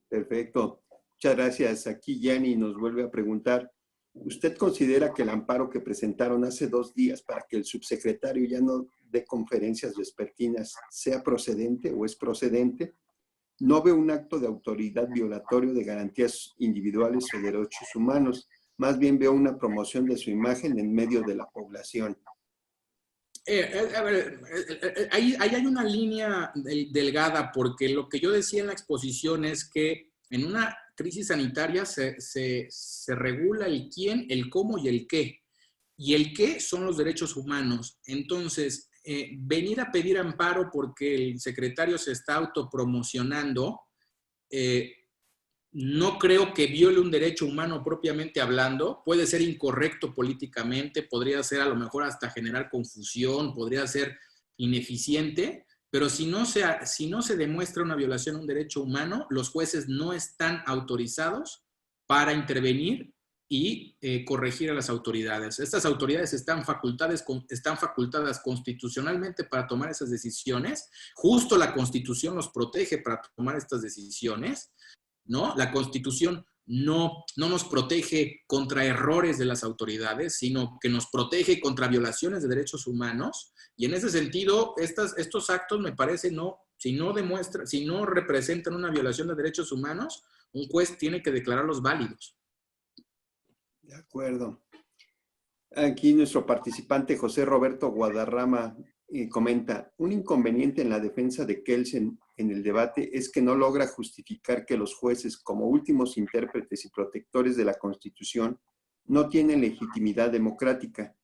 Perfecto. Muchas gracias. Aquí Yanni nos vuelve a preguntar, ¿usted considera que el amparo que presentaron hace 2 días para que el subsecretario ya no dé conferencias vespertinas sea procedente o es procedente? No veo un acto de autoridad violatorio de garantías individuales o derechos humanos. Más bien veo una promoción de su imagen en medio de la población. A ver, ahí hay una línea delgada, porque lo que yo decía en la exposición es que en una crisis sanitaria se regula el quién, el cómo y el qué. Y el qué son los derechos humanos. Entonces, venir a pedir amparo porque el secretario se está autopromocionando, no creo que viole un derecho humano propiamente hablando. Puede ser incorrecto políticamente, podría ser a lo mejor hasta generar confusión, podría ser ineficiente, pero si no se demuestra una violación a un derecho humano, los jueces no están autorizados para intervenir y corregir a las autoridades. Estas autoridades están facultadas constitucionalmente para tomar esas decisiones. Justo la Constitución los protege para tomar estas decisiones, ¿no? La Constitución no nos protege contra errores de las autoridades, sino que nos protege contra violaciones de derechos humanos. Y en ese sentido, estos actos me parece si no representan una violación de derechos humanos, un juez tiene que declararlos válidos. De acuerdo. Aquí nuestro participante José Roberto Guadarrama comenta, un inconveniente en la defensa de Kelsen en el debate es que no logra justificar que los jueces, como últimos intérpretes y protectores de la Constitución, no tienen legitimidad democrática.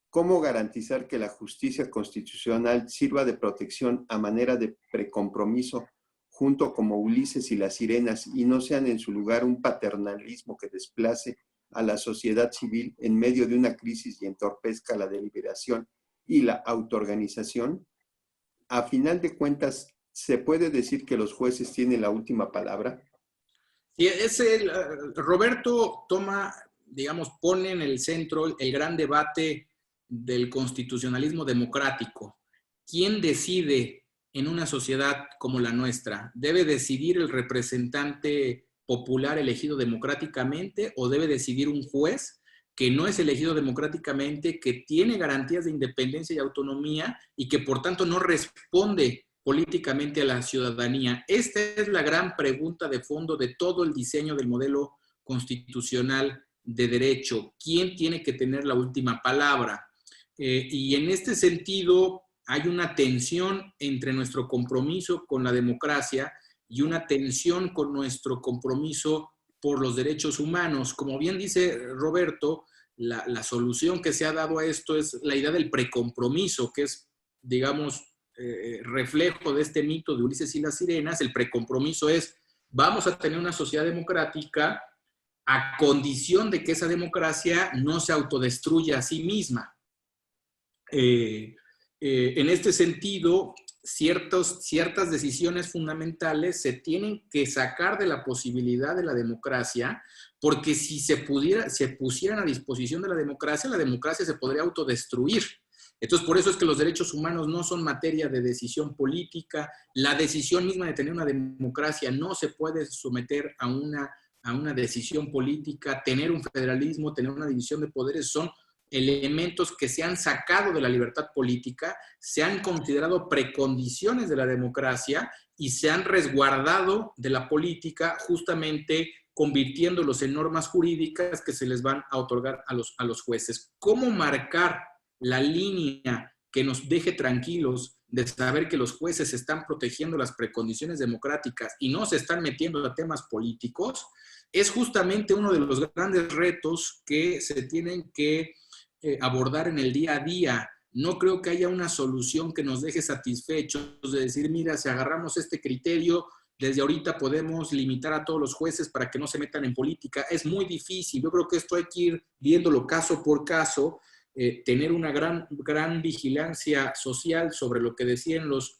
¿Cómo garantizar que la justicia constitucional sirva de protección a manera de precompromiso, junto como Ulises y las sirenas, y no sean en su lugar un paternalismo que desplace a la sociedad civil en medio de una crisis y entorpezca la deliberación y la autoorganización? A final de cuentas, ¿se puede decir que los jueces tienen la última palabra? Sí, Roberto pone en el centro el gran debate del constitucionalismo democrático. ¿Quién decide en una sociedad como la nuestra? ¿Debe decidir el representante popular elegido democráticamente o debe decidir un juez que no es elegido democráticamente, que tiene garantías de independencia y autonomía y que por tanto no responde políticamente a la ciudadanía? Esta es la gran pregunta de fondo de todo el diseño del modelo constitucional de derecho, quién tiene que tener la última palabra. Y en este sentido hay una tensión entre nuestro compromiso con la democracia y una tensión con nuestro compromiso por los derechos humanos. Como bien dice Roberto, la solución que se ha dado a esto es la idea del precompromiso, que es, digamos, reflejo de este mito de Ulises y las sirenas. El precompromiso es, vamos a tener una sociedad democrática a condición de que esa democracia no se autodestruya a sí misma. En este sentido, ciertas decisiones fundamentales se tienen que sacar de la posibilidad de la democracia, porque si se pusieran a disposición de la democracia se podría autodestruir. Entonces, por eso es que los derechos humanos no son materia de decisión política. La decisión misma de tener una democracia no se puede someter a una decisión política. Tener un federalismo, tener una división de poderes son elementos que se han sacado de la libertad política, se han considerado precondiciones de la democracia y se han resguardado de la política, justamente convirtiéndolos en normas jurídicas que se les van a otorgar a los jueces. ¿Cómo marcar la línea que nos deje tranquilos de saber que los jueces están protegiendo las precondiciones democráticas y no se están metiendo a temas políticos? Es justamente uno de los grandes retos que se tienen que abordar en el día a día. No creo que haya una solución que nos deje satisfechos de decir, mira, si agarramos este criterio, desde ahorita podemos limitar a todos los jueces para que no se metan en política. Es muy difícil. Yo creo que esto hay que ir viéndolo caso por caso, tener una gran vigilancia social sobre lo que decían los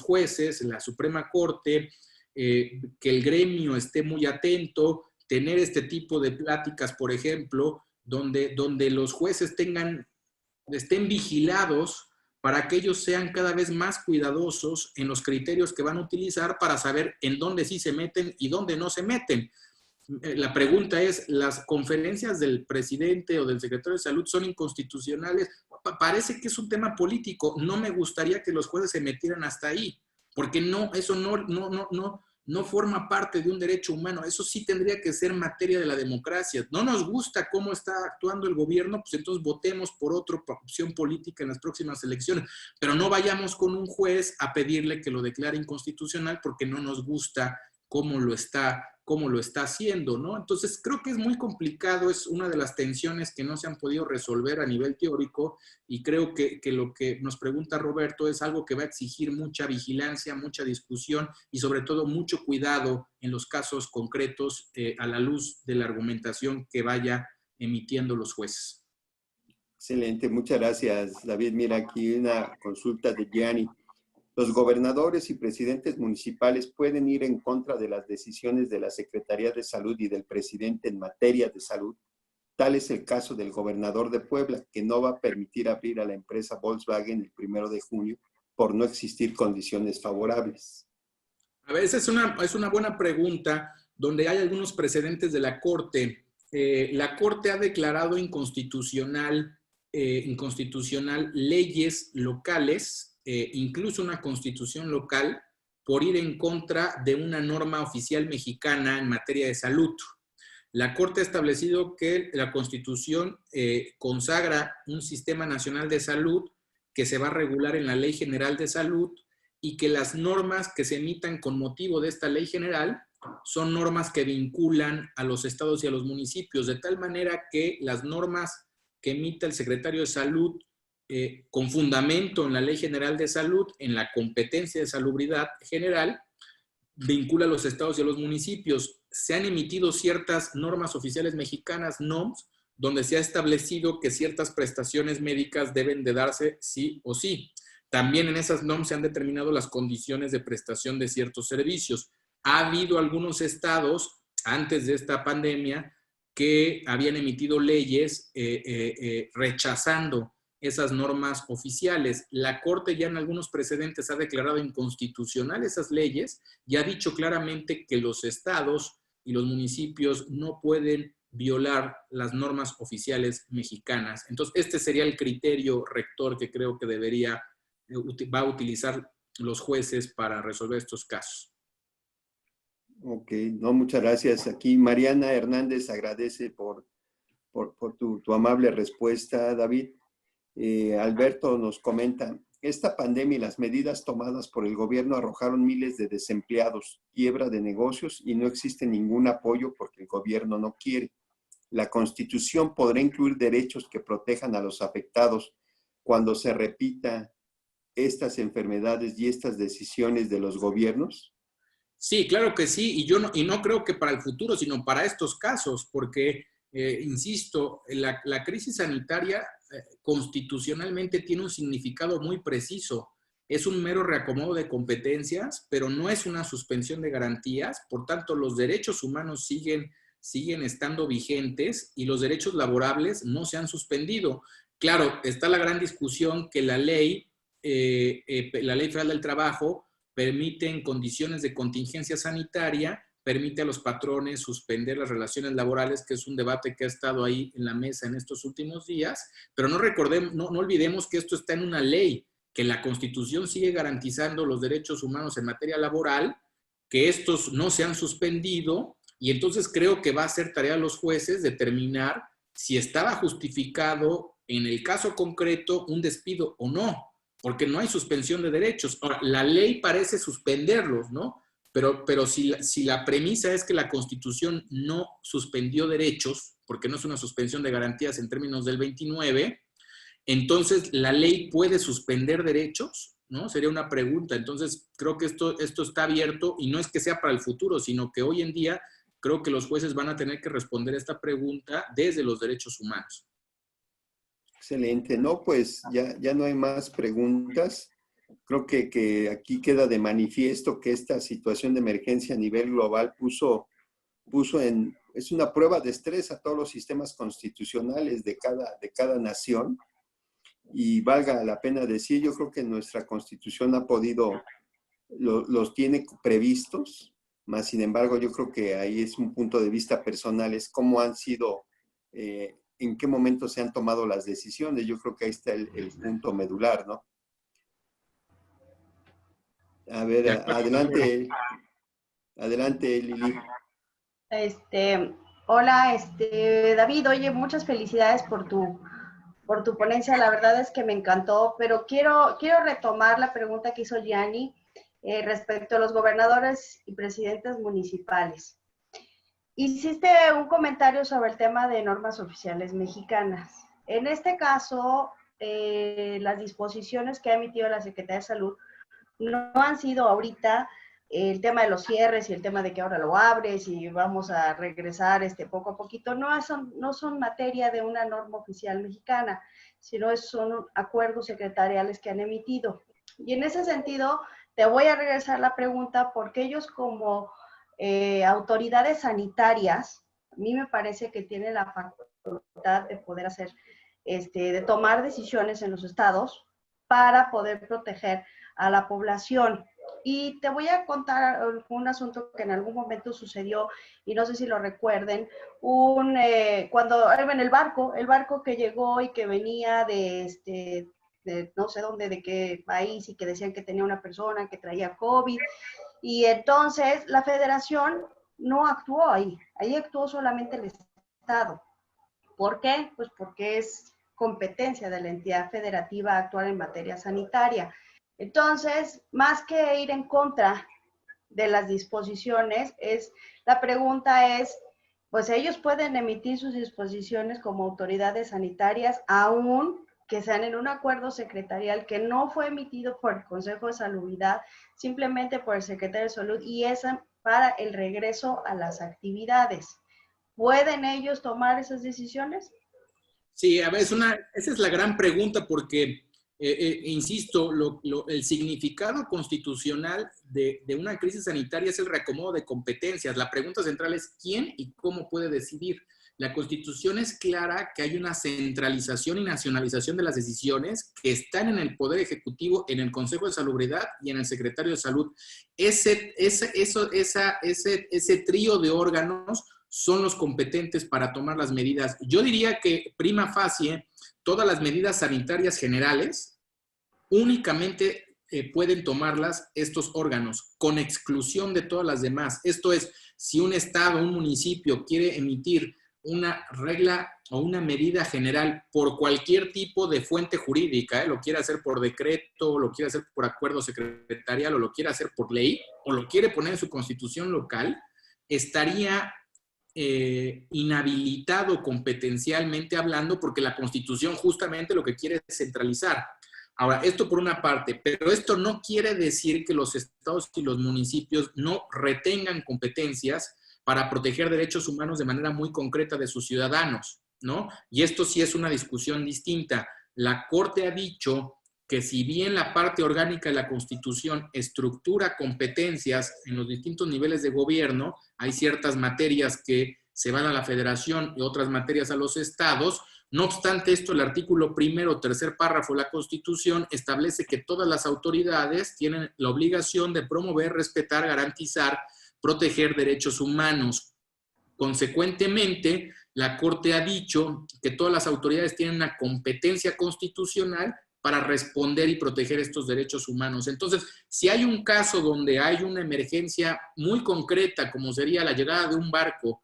jueces, la Suprema Corte, que el gremio esté muy atento, tener este tipo de pláticas, por ejemplo, donde los jueces estén vigilados para que ellos sean cada vez más cuidadosos en los criterios que van a utilizar para saber en dónde sí se meten y dónde no se meten. La pregunta es, ¿las conferencias del presidente o del secretario de salud son inconstitucionales? Parece que es un tema político. No me gustaría que los jueces se metieran hasta ahí, porque eso no forma parte de un derecho humano. Eso sí tendría que ser materia de la democracia. No nos gusta cómo está actuando el gobierno, pues entonces votemos por otra opción política en las próximas elecciones, pero no vayamos con un juez a pedirle que lo declare inconstitucional porque no nos gusta cómo lo está haciendo, ¿no? Entonces, creo que es muy complicado, es una de las tensiones que no se han podido resolver a nivel teórico, y creo que lo que nos pregunta Roberto es algo que va a exigir mucha vigilancia, mucha discusión y sobre todo mucho cuidado en los casos concretos a la luz de la argumentación que vaya emitiendo los jueces. Excelente, muchas gracias, David. Mira, aquí una consulta de Gianni. Los gobernadores y presidentes municipales pueden ir en contra de las decisiones de la Secretaría de Salud y del presidente en materia de salud. Tal es el caso del gobernador de Puebla, que no va a permitir abrir a la empresa Volkswagen el 1 de junio por no existir condiciones favorables. A veces es una buena pregunta, donde hay algunos precedentes de la Corte. La Corte ha declarado inconstitucional leyes locales, incluso una constitución local, por ir en contra de una norma oficial mexicana en materia de salud. La Corte ha establecido que la Constitución consagra un sistema nacional de salud que se va a regular en la Ley General de Salud, y que las normas que se emitan con motivo de esta ley general son normas que vinculan a los estados y a los municipios, de tal manera que las normas que emita el secretario de Salud con fundamento en la Ley General de Salud, en la competencia de salubridad general, vincula a los estados y a los municipios. Se han emitido ciertas normas oficiales mexicanas, NOMS, donde se ha establecido que ciertas prestaciones médicas deben de darse sí o sí. También en esas NOMS se han determinado las condiciones de prestación de ciertos servicios. Ha habido algunos estados, antes de esta pandemia, que habían emitido leyes rechazando esas normas oficiales. La Corte ya en algunos precedentes ha declarado inconstitucional esas leyes y ha dicho claramente que los estados y los municipios no pueden violar las normas oficiales mexicanas. Entonces, este sería el criterio rector que creo que va a utilizar los jueces para resolver estos casos. Ok, no, muchas gracias. Aquí Mariana Hernández agradece por por tu amable respuesta, David. Alberto nos comenta, esta pandemia y las medidas tomadas por el gobierno arrojaron miles de desempleados, quiebra de negocios y no existe ningún apoyo porque el gobierno no quiere. La Constitución podrá incluir derechos que protejan a los afectados cuando se repita estas enfermedades y estas decisiones de los gobiernos. Sí, claro que sí, y no creo que para el futuro, sino para estos casos, porque, insisto, la crisis sanitaria constitucionalmente tiene un significado muy preciso. Es un mero reacomodo de competencias, pero no es una suspensión de garantías, por tanto, los derechos humanos siguen estando vigentes y los derechos laborables no se han suspendido. Claro, está la gran discusión que la Ley Federal del Trabajo permite en condiciones de contingencia sanitaria, permite a los patrones suspender las relaciones laborales, que es un debate que ha estado ahí en la mesa en estos últimos días, pero no olvidemos que esto está en una ley, que la Constitución sigue garantizando los derechos humanos en materia laboral, que estos no se han suspendido, y entonces creo que va a ser tarea de los jueces determinar si estaba justificado en el caso concreto un despido o no, porque no hay suspensión de derechos. Ahora, la ley parece suspenderlos, ¿no? Pero si la premisa es que la Constitución no suspendió derechos, porque no es una suspensión de garantías en términos del 29, entonces la ley puede suspender derechos, ¿no? Sería una pregunta. Entonces, creo que esto está abierto y no es que sea para el futuro, sino que hoy en día creo que los jueces van a tener que responder esta pregunta desde los derechos humanos. Excelente, ¿no? Pues ya no hay más preguntas. Creo que aquí queda de manifiesto que esta situación de emergencia a nivel global es una prueba de estrés a todos los sistemas constitucionales de cada nación. Y valga la pena decir, yo creo que nuestra Constitución ha podido, los tiene previstos, más sin embargo yo creo que ahí es un punto de vista personal, es cómo han sido, en qué momento se han tomado las decisiones. Yo creo que ahí está el punto medular, ¿no? A ver, adelante, Lili. Hola, David, oye, muchas felicidades por tu ponencia, la verdad es que me encantó, pero quiero retomar la pregunta que hizo Gianni respecto a los gobernadores y presidentes municipales. Hiciste un comentario sobre el tema de normas oficiales mexicanas. En este caso, las disposiciones que ha emitido la Secretaría de Salud no han sido ahorita el tema de los cierres y el tema de que ahora lo abres y vamos a regresar poco a poquito, no son materia de una norma oficial mexicana, sino son acuerdos secretariales que han emitido. Y en ese sentido, te voy a regresar la pregunta, porque ellos como autoridades sanitarias, a mí me parece que tienen la facultad de poder hacer, de tomar decisiones en los estados para poder proteger a la población. Y te voy a contar un asunto que en algún momento sucedió, y no sé si lo recuerden, cuando en el barco que llegó y que venía de no sé dónde, de qué país, y que decían que tenía una persona que traía COVID, y entonces la federación no actuó ahí actuó solamente el Estado. ¿Por qué? Pues porque es competencia de la entidad federativa actuar en materia sanitaria. Entonces, más que ir en contra de las disposiciones, la pregunta es, pues ellos pueden emitir sus disposiciones como autoridades sanitarias, aún que sean en un acuerdo secretarial que no fue emitido por el Consejo de Salubridad, simplemente por el Secretario de Salud, y es para el regreso a las actividades. ¿Pueden ellos tomar esas decisiones? Sí, a ver, esa es la gran pregunta, porque insisto, el significado constitucional de una crisis sanitaria es el reacomodo de competencias. La pregunta central es quién y cómo puede decidir. La Constitución es clara que hay una centralización y nacionalización de las decisiones que están en el Poder Ejecutivo, en el Consejo de Salubridad y en el Secretario de Salud. Ese trío de órganos son los competentes para tomar las medidas. Yo diría que prima facie, todas las medidas sanitarias generales únicamente pueden tomarlas estos órganos, con exclusión de todas las demás. Esto es, si un estado, un municipio quiere emitir una regla o una medida general por cualquier tipo de fuente jurídica, lo quiere hacer por decreto, lo quiere hacer por acuerdo secretarial, o lo quiere hacer por ley, o lo quiere poner en su constitución local, estaría inhabilitado competencialmente hablando, porque la Constitución justamente lo que quiere es centralizar. Ahora, esto por una parte, pero esto no quiere decir que los estados y los municipios no retengan competencias para proteger derechos humanos de manera muy concreta de sus ciudadanos, ¿no? Y esto sí es una discusión distinta. La Corte ha dicho que si bien la parte orgánica de la Constitución estructura competencias en los distintos niveles de gobierno, hay ciertas materias que se van a la Federación y otras materias a los estados. No obstante esto, el artículo 1º, 3er párrafo de la Constitución establece que todas las autoridades tienen la obligación de promover, respetar, garantizar, proteger derechos humanos. Consecuentemente, la Corte ha dicho que todas las autoridades tienen una competencia constitucional para responder y proteger estos derechos humanos. Entonces, si hay un caso donde hay una emergencia muy concreta, como sería la llegada de un barco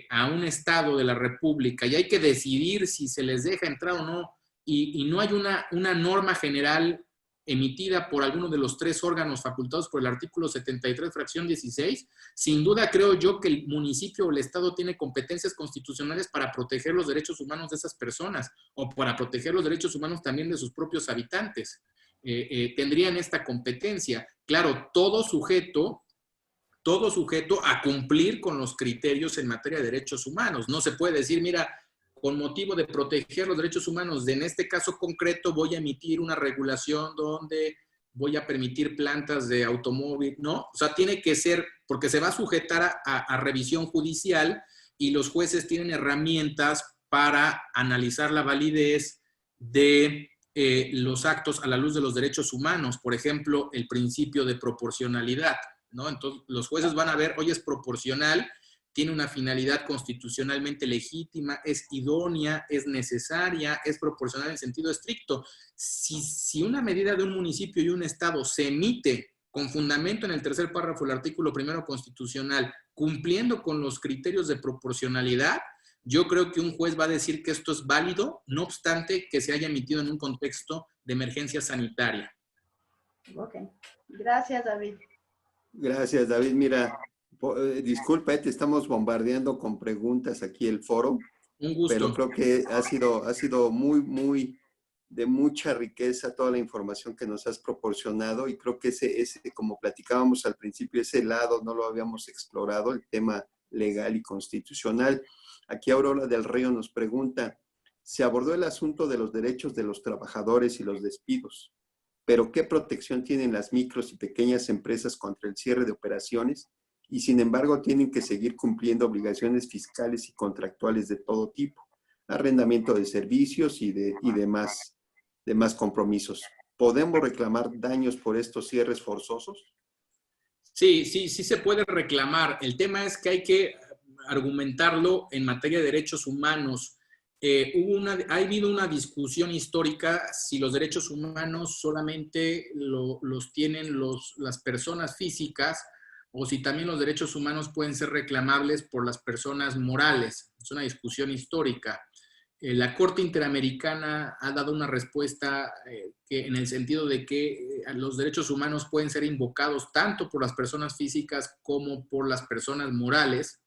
a un estado de la República, y hay que decidir si se les deja entrar o no, y no hay una norma general emitida por alguno de los 3 órganos facultados por el artículo 73, fracción 16, sin duda creo yo que el municipio o el estado tiene competencias constitucionales para proteger los derechos humanos de esas personas, o para proteger los derechos humanos también de sus propios habitantes. Tendrían esta competencia. Claro, todo sujeto a cumplir con los criterios en materia de derechos humanos. No se puede decir, mira, con motivo de proteger los derechos humanos, en este caso concreto voy a emitir una regulación donde voy a permitir plantas de automóvil, ¿no? O sea, tiene que ser, porque se va a sujetar a revisión judicial, y los jueces tienen herramientas para analizar la validez de los actos a la luz de los derechos humanos. Por ejemplo, el principio de proporcionalidad, ¿no? Entonces, los jueces van a ver, oye, es proporcional, tiene una finalidad constitucionalmente legítima, es idónea, es necesaria, es proporcional en sentido estricto. Si una medida de un municipio y un estado se emite con fundamento en el 3er párrafo del artículo 1º constitucional, cumpliendo con los criterios de proporcionalidad, yo creo que un juez va a decir que esto es válido, no obstante que se haya emitido en un contexto de emergencia sanitaria. Ok. Gracias, David. Gracias, David. Mira, disculpa, te estamos bombardeando con preguntas aquí el foro. Un gusto. Pero creo que ha sido muy de mucha riqueza toda la información que nos has proporcionado, y creo que ese, como platicábamos al principio, ese lado no lo habíamos explorado, el tema legal y constitucional. Aquí Aurora del Río nos pregunta, se abordó el asunto de los derechos de los trabajadores y los despidos, pero ¿qué protección tienen las micros y pequeñas empresas contra el cierre de operaciones? Y sin embargo tienen que seguir cumpliendo obligaciones fiscales y contractuales de todo tipo, arrendamiento de servicios y demás compromisos. ¿Podemos reclamar daños por estos cierres forzosos? Sí se puede reclamar. El tema es que hay que argumentarlo en materia de derechos humanos. Ha habido una discusión histórica si los derechos humanos solamente los tienen las personas físicas, o si también los derechos humanos pueden ser reclamables por las personas morales. Es una discusión histórica. La Corte Interamericana ha dado una respuesta que, en el sentido de que los derechos humanos pueden ser invocados tanto por las personas físicas como por las personas morales,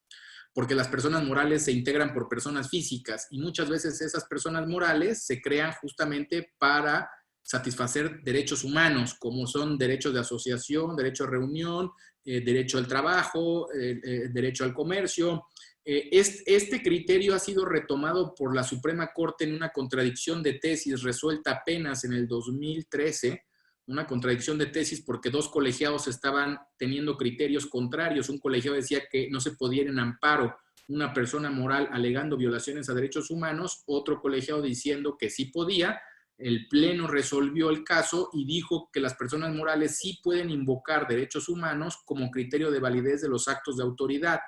porque las personas morales se integran por personas físicas, y muchas veces esas personas morales se crean justamente para satisfacer derechos humanos, como son derechos de asociación, derecho a reunión, derecho al trabajo, derecho al comercio. Este criterio ha sido retomado por la Suprema Corte en una contradicción de tesis resuelta apenas en el 2013, una contradicción de tesis porque 2 colegiados estaban teniendo criterios contrarios. Un colegiado decía que no se podía ir en amparo una persona moral alegando violaciones a derechos humanos, otro colegiado diciendo que sí podía. El Pleno resolvió el caso y dijo que las personas morales sí pueden invocar derechos humanos como criterio de validez de los actos de autoridad.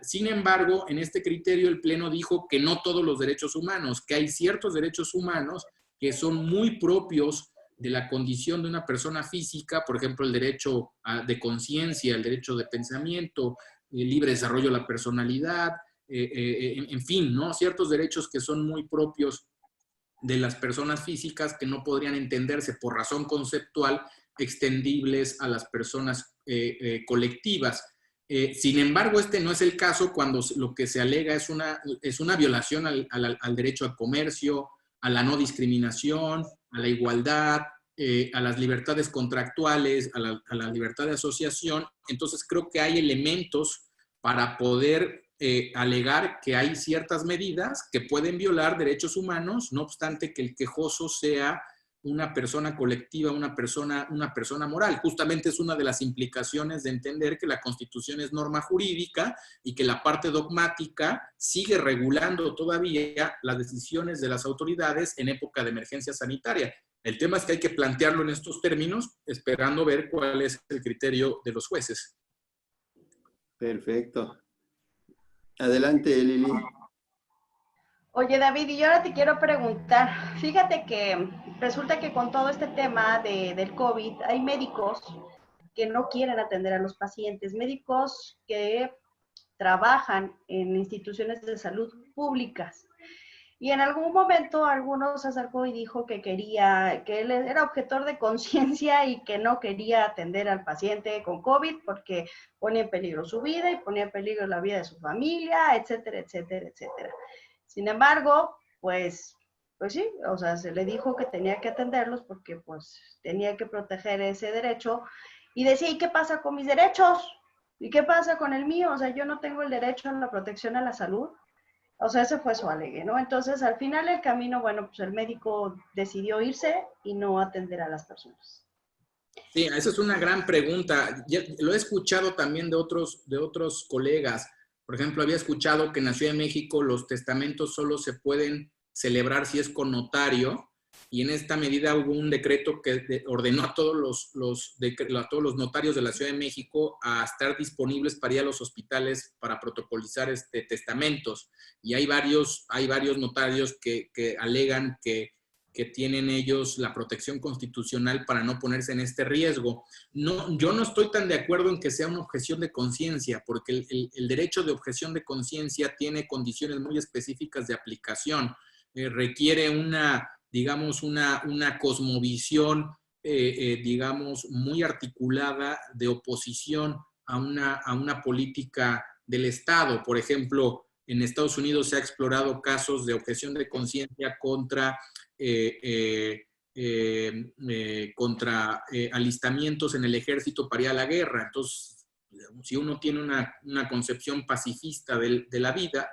Sin embargo, en este criterio el Pleno dijo que no todos los derechos humanos, que hay ciertos derechos humanos que son muy propios de la condición de una persona física, por ejemplo, el derecho de conciencia, el derecho de pensamiento, el libre desarrollo de la personalidad, en fin, ¿no? Ciertos derechos que son muy propios de las personas físicas que no podrían entenderse por razón conceptual extendibles a las personas colectivas. Sin embargo, este no es el caso cuando lo que se alega es una violación al derecho al comercio, a la no discriminación, a la igualdad, a las libertades contractuales, a la libertad de asociación. Entonces creo que hay elementos para poder alegar que hay ciertas medidas que pueden violar derechos humanos, no obstante que el quejoso sea una persona colectiva, una persona moral. Justamente es una de las implicaciones de entender que la Constitución es norma jurídica y que la parte dogmática sigue regulando todavía las decisiones de las autoridades en época de emergencia sanitaria. El tema es que hay que plantearlo en estos términos, esperando ver cuál es el criterio de los jueces. Perfecto. Adelante, Lili. Oye, David, y yo ahora te quiero preguntar, fíjate que resulta que con todo este tema del COVID, hay médicos que no quieren atender a los pacientes, médicos que trabajan en instituciones de salud públicas. Y en algún momento alguno se acercó y dijo que él era objetor de conciencia y que no quería atender al paciente con COVID porque ponía en peligro su vida y ponía en peligro la vida de su familia, etcétera, etcétera, etcétera. Sin embargo, pues sí, o sea, se le dijo que tenía que atenderlos porque pues tenía que proteger ese derecho y decía, ¿y qué pasa con mis derechos? ¿Y qué pasa con el mío? O sea, yo no tengo el derecho a la protección a la salud. O sea, ese fue su alegue, ¿no? Entonces, al final del camino, bueno, pues el médico decidió irse y no atender a las personas. Sí, esa es una gran pregunta. Ya, lo he escuchado también de otros colegas. Por ejemplo, había escuchado que en la Ciudad de México los testamentos solo se pueden celebrar si es con notario, y en esta medida hubo un decreto que ordenó a todos a todos los notarios de la Ciudad de México a estar disponibles para ir a los hospitales para protocolizar testamentos. Y hay varios notarios que alegan que tienen ellos la protección constitucional para no ponerse en este riesgo. No, yo no estoy tan de acuerdo en que sea una objeción de conciencia, porque el derecho de objeción de conciencia tiene condiciones muy específicas de aplicación. Requiere digamos, una cosmovisión, digamos, muy articulada de oposición a una política del Estado. Por ejemplo, en Estados Unidos se ha explorado casos de objeción de conciencia contra alistamientos en el ejército para ir a la guerra. Entonces, si uno tiene una concepción pacifista de la vida,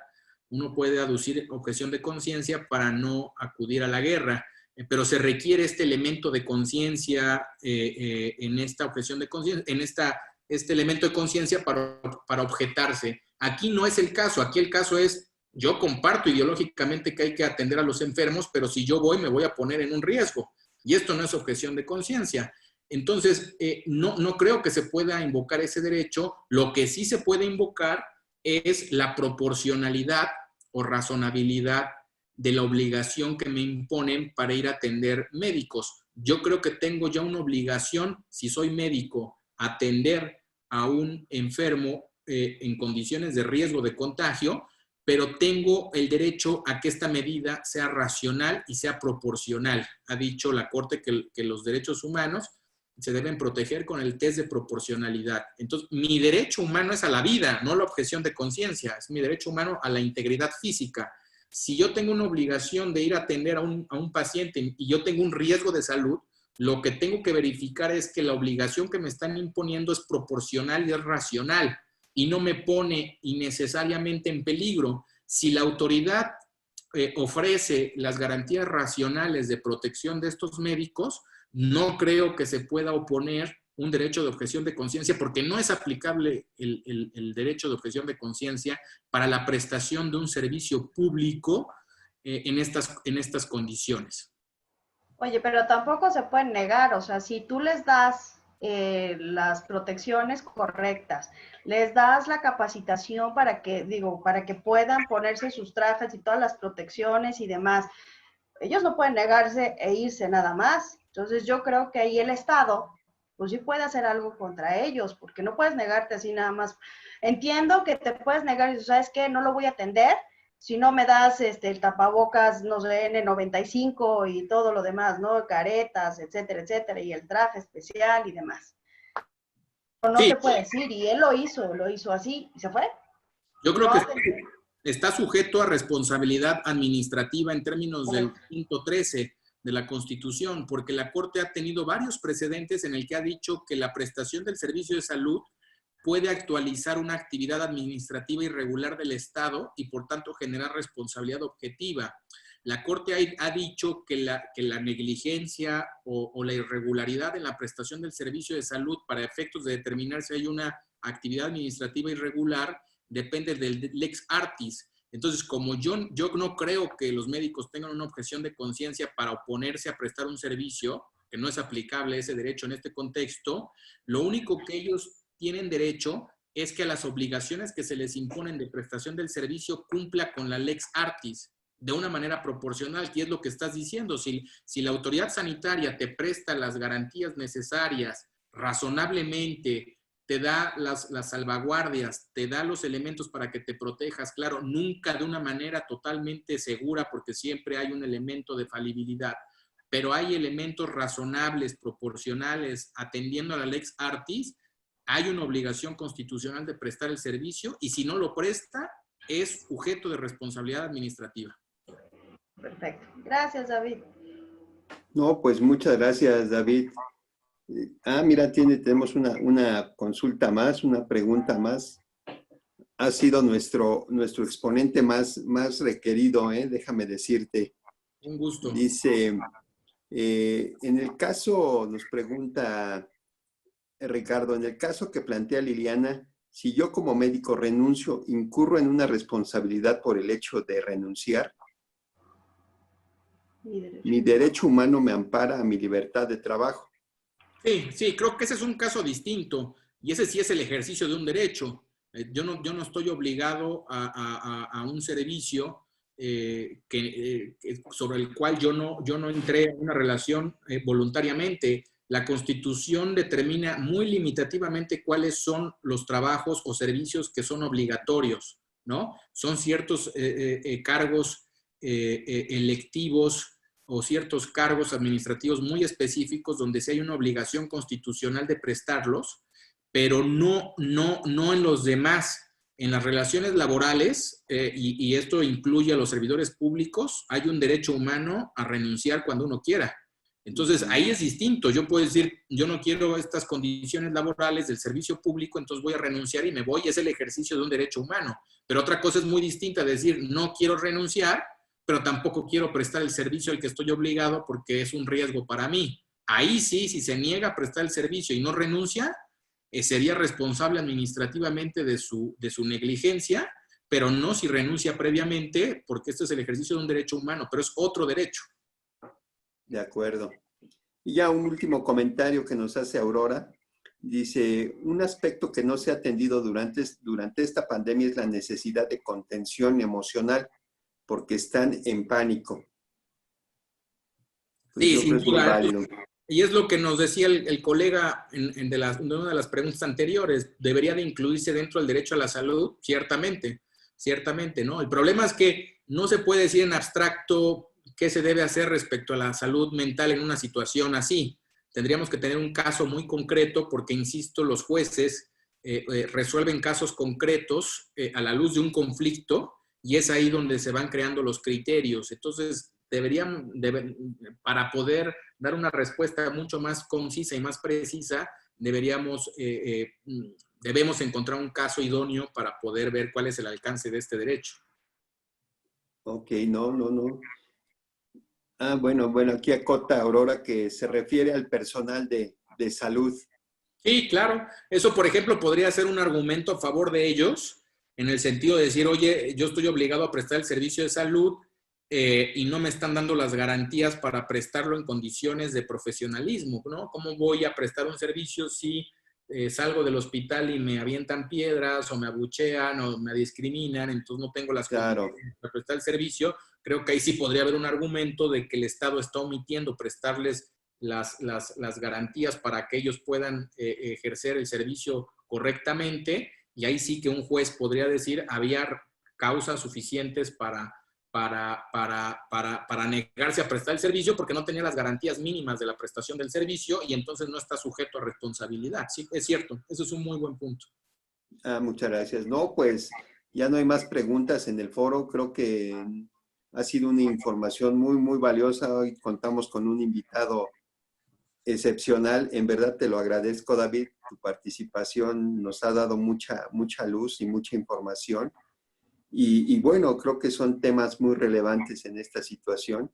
uno puede aducir objeción de conciencia para no acudir a la guerra, pero se requiere este elemento de conciencia en esta objeción de conciencia, en este elemento de conciencia para objetarse. Aquí no es el caso, aquí el caso es: yo comparto ideológicamente que hay que atender a los enfermos, pero si yo voy, me voy a poner en un riesgo. Y esto no es objeción de conciencia. Entonces, no creo que se pueda invocar ese derecho. Lo que sí se puede invocar es la proporcionalidad o razonabilidad de la obligación que me imponen para ir a atender médicos. Yo creo que tengo ya una obligación, si soy médico, atender a un enfermo en condiciones de riesgo de contagio, pero tengo el derecho a que esta medida sea racional y sea proporcional. Ha dicho la Corte que los derechos humanos se deben proteger con el test de proporcionalidad. Entonces, mi derecho humano es a la vida, no la objeción de conciencia. Es mi derecho humano a la integridad física. Si yo tengo una obligación de ir a atender a un paciente y yo tengo un riesgo de salud, lo que tengo que verificar es que la obligación que me están imponiendo es proporcional y es racional, y no me pone innecesariamente en peligro. Si la autoridad ofrece las garantías racionales de protección de estos médicos, no creo que se pueda oponer un derecho de objeción de conciencia, porque no es aplicable el derecho de objeción de conciencia para la prestación de un servicio público en estas condiciones. Oye, pero tampoco se pueden negar, o sea, si tú les das las protecciones correctas, les das la capacitación para que puedan ponerse sus trajes y todas las protecciones y demás, ellos no pueden negarse e irse nada más. Entonces yo creo que ahí el Estado pues sí puede hacer algo contra ellos, porque no puedes negarte así nada más. Entiendo que te puedes negar y ¿sabes qué? No lo voy a atender si no me das el tapabocas, no sé, N95 y todo lo demás, ¿no? Caretas, etcétera, etcétera, y el traje especial y demás. No Sí, te puede decir, y él lo hizo así, y se fue. yo creo No, que está sujeto a responsabilidad administrativa en términos del correcto. punto 13 de la Constitución, porque la Corte ha tenido varios precedentes en el que ha dicho que la prestación del servicio de salud puede actualizar una actividad administrativa irregular del Estado y por tanto generar responsabilidad objetiva. La Corte ha dicho que la negligencia o la irregularidad en la prestación del servicio de salud para efectos de determinar si hay una actividad administrativa irregular depende del lex artis. Entonces, como yo no creo que los médicos tengan una objeción de conciencia para oponerse a prestar un servicio, que no es aplicable ese derecho en este contexto, lo único que ellos tienen derecho es que a las obligaciones que se les imponen de prestación del servicio cumpla con la lex artis de una manera proporcional, que es lo que estás diciendo. Si la autoridad sanitaria te presta las garantías necesarias razonablemente, te da las salvaguardias, te da los elementos para que te protejas, claro, nunca de una manera totalmente segura, porque siempre hay un elemento de falibilidad, pero hay elementos razonables, proporcionales, atendiendo a la lex artis, hay una obligación constitucional de prestar el servicio y si no lo presta, es sujeto de responsabilidad administrativa. Perfecto. Gracias, David. No, pues muchas gracias, David. Mira, tenemos una consulta más, una pregunta más. Ha sido nuestro exponente más requerido, déjame decirte. Un gusto. Dice, en el caso, nos pregunta Ricardo, en el caso que plantea Liliana, si yo como médico renuncio, ¿incurro en una responsabilidad por el hecho de renunciar? Mi derecho humano me ampara a mi libertad de trabajo. Sí, creo que ese es un caso distinto y ese sí es el ejercicio de un derecho. Yo no estoy obligado a un servicio sobre el cual yo no entré en una relación voluntariamente. La Constitución determina muy limitativamente cuáles son los trabajos o servicios que son obligatorios, ¿no? Son ciertos cargos electivos o ciertos cargos administrativos muy específicos donde sí hay una obligación constitucional de prestarlos, pero no en los demás. En las relaciones laborales, y esto incluye a los servidores públicos, hay un derecho humano a renunciar cuando uno quiera. Entonces, ahí es distinto. Yo puedo decir, yo no quiero estas condiciones laborales del servicio público, entonces voy a renunciar y me voy. Es el ejercicio de un derecho humano. Pero otra cosa es muy distinta, decir, no quiero renunciar, pero tampoco quiero prestar el servicio al que estoy obligado porque es un riesgo para mí. Ahí sí, si se niega a prestar el servicio y no renuncia, sería responsable administrativamente de su negligencia, pero no si renuncia previamente, porque este es el ejercicio de un derecho humano, pero es otro derecho. De acuerdo. Y ya un último comentario que nos hace Aurora. Dice, un aspecto que no se ha atendido durante esta pandemia es la necesidad de contención emocional, porque están en pánico. Pues sí, sin duda. Y es lo que nos decía el colega en una de las preguntas anteriores. Debería de incluirse dentro del derecho a la salud, ciertamente, ¿no? El problema es que no se puede decir en abstracto qué se debe hacer respecto a la salud mental en una situación así. Tendríamos que tener un caso muy concreto porque, insisto, los jueces resuelven casos concretos a la luz de un conflicto y es ahí donde se van creando los criterios. Entonces, para poder dar una respuesta mucho más concisa y más precisa, debemos encontrar un caso idóneo para poder ver cuál es el alcance de este derecho. Ok, no. Bueno, aquí acota Aurora que se refiere al personal de salud. Sí, claro. Eso, por ejemplo, podría ser un argumento a favor de ellos, en el sentido de decir, oye, yo estoy obligado a prestar el servicio de salud y no me están dando las garantías para prestarlo en condiciones de profesionalismo, ¿no? ¿Cómo voy a prestar un servicio si salgo del hospital y me avientan piedras o me abuchean o me discriminan, entonces no tengo las condiciones para prestar el servicio? Creo que ahí sí podría haber un argumento de que el Estado está omitiendo prestarles las garantías para que ellos puedan ejercer el servicio correctamente, y ahí sí que un juez podría decir había causas suficientes para negarse a prestar el servicio porque no tenía las garantías mínimas de la prestación del servicio y entonces no está sujeto a responsabilidad. Sí, es cierto, eso es un muy buen punto. Muchas gracias. No, pues ya no hay más preguntas en el foro. Creo que ha sido una información muy, muy valiosa. Hoy contamos con un invitado excepcional. En verdad te lo agradezco, David. Tu participación nos ha dado mucha, mucha luz y mucha información. Y bueno, creo que son temas muy relevantes en esta situación.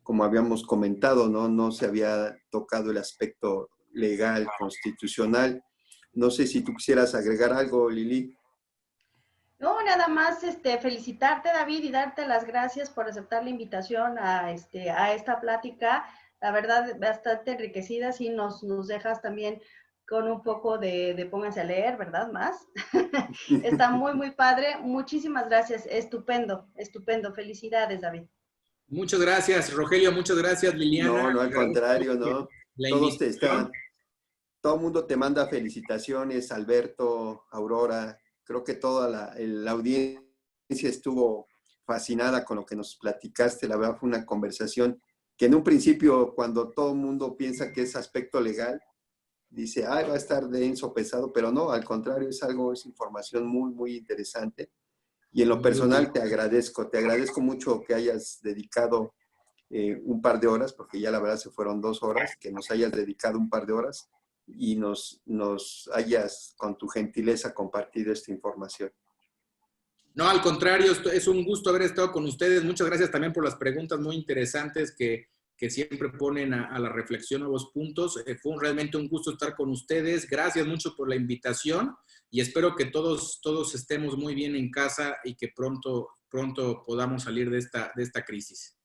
Como habíamos comentado, no se había tocado el aspecto legal, constitucional. No sé si tú quisieras agregar algo, Lili. No, nada más felicitarte, David, y darte las gracias por aceptar la invitación a esta plática. La verdad, bastante enriquecida, sí nos dejas también con un poco de pónganse a leer, ¿verdad? Más. Está muy, muy padre. Muchísimas gracias. Estupendo, estupendo. Felicidades, David. Muchas gracias, Rogelio. Muchas gracias, Liliana. No, al contrario, no. La Todos invitación. todo el mundo te manda felicitaciones, Alberto, Aurora. Creo que toda la audiencia estuvo fascinada con lo que nos platicaste. La verdad fue una conversación que en un principio, cuando todo el mundo piensa que es aspecto legal, dice, va a estar denso, pesado, pero no, al contrario, es información muy, muy interesante. Y en lo personal te agradezco mucho que hayas dedicado un par de horas, porque ya la verdad se fueron 2 horas, que nos hayas dedicado un par de horas y nos hayas con tu gentileza compartido esta información. No, al contrario, es un gusto haber estado con ustedes. Muchas gracias también por las preguntas muy interesantes que siempre ponen a la reflexión nuevos puntos. Fue realmente un gusto estar con ustedes. Gracias mucho por la invitación y espero que todos estemos muy bien en casa y que pronto podamos salir de esta crisis.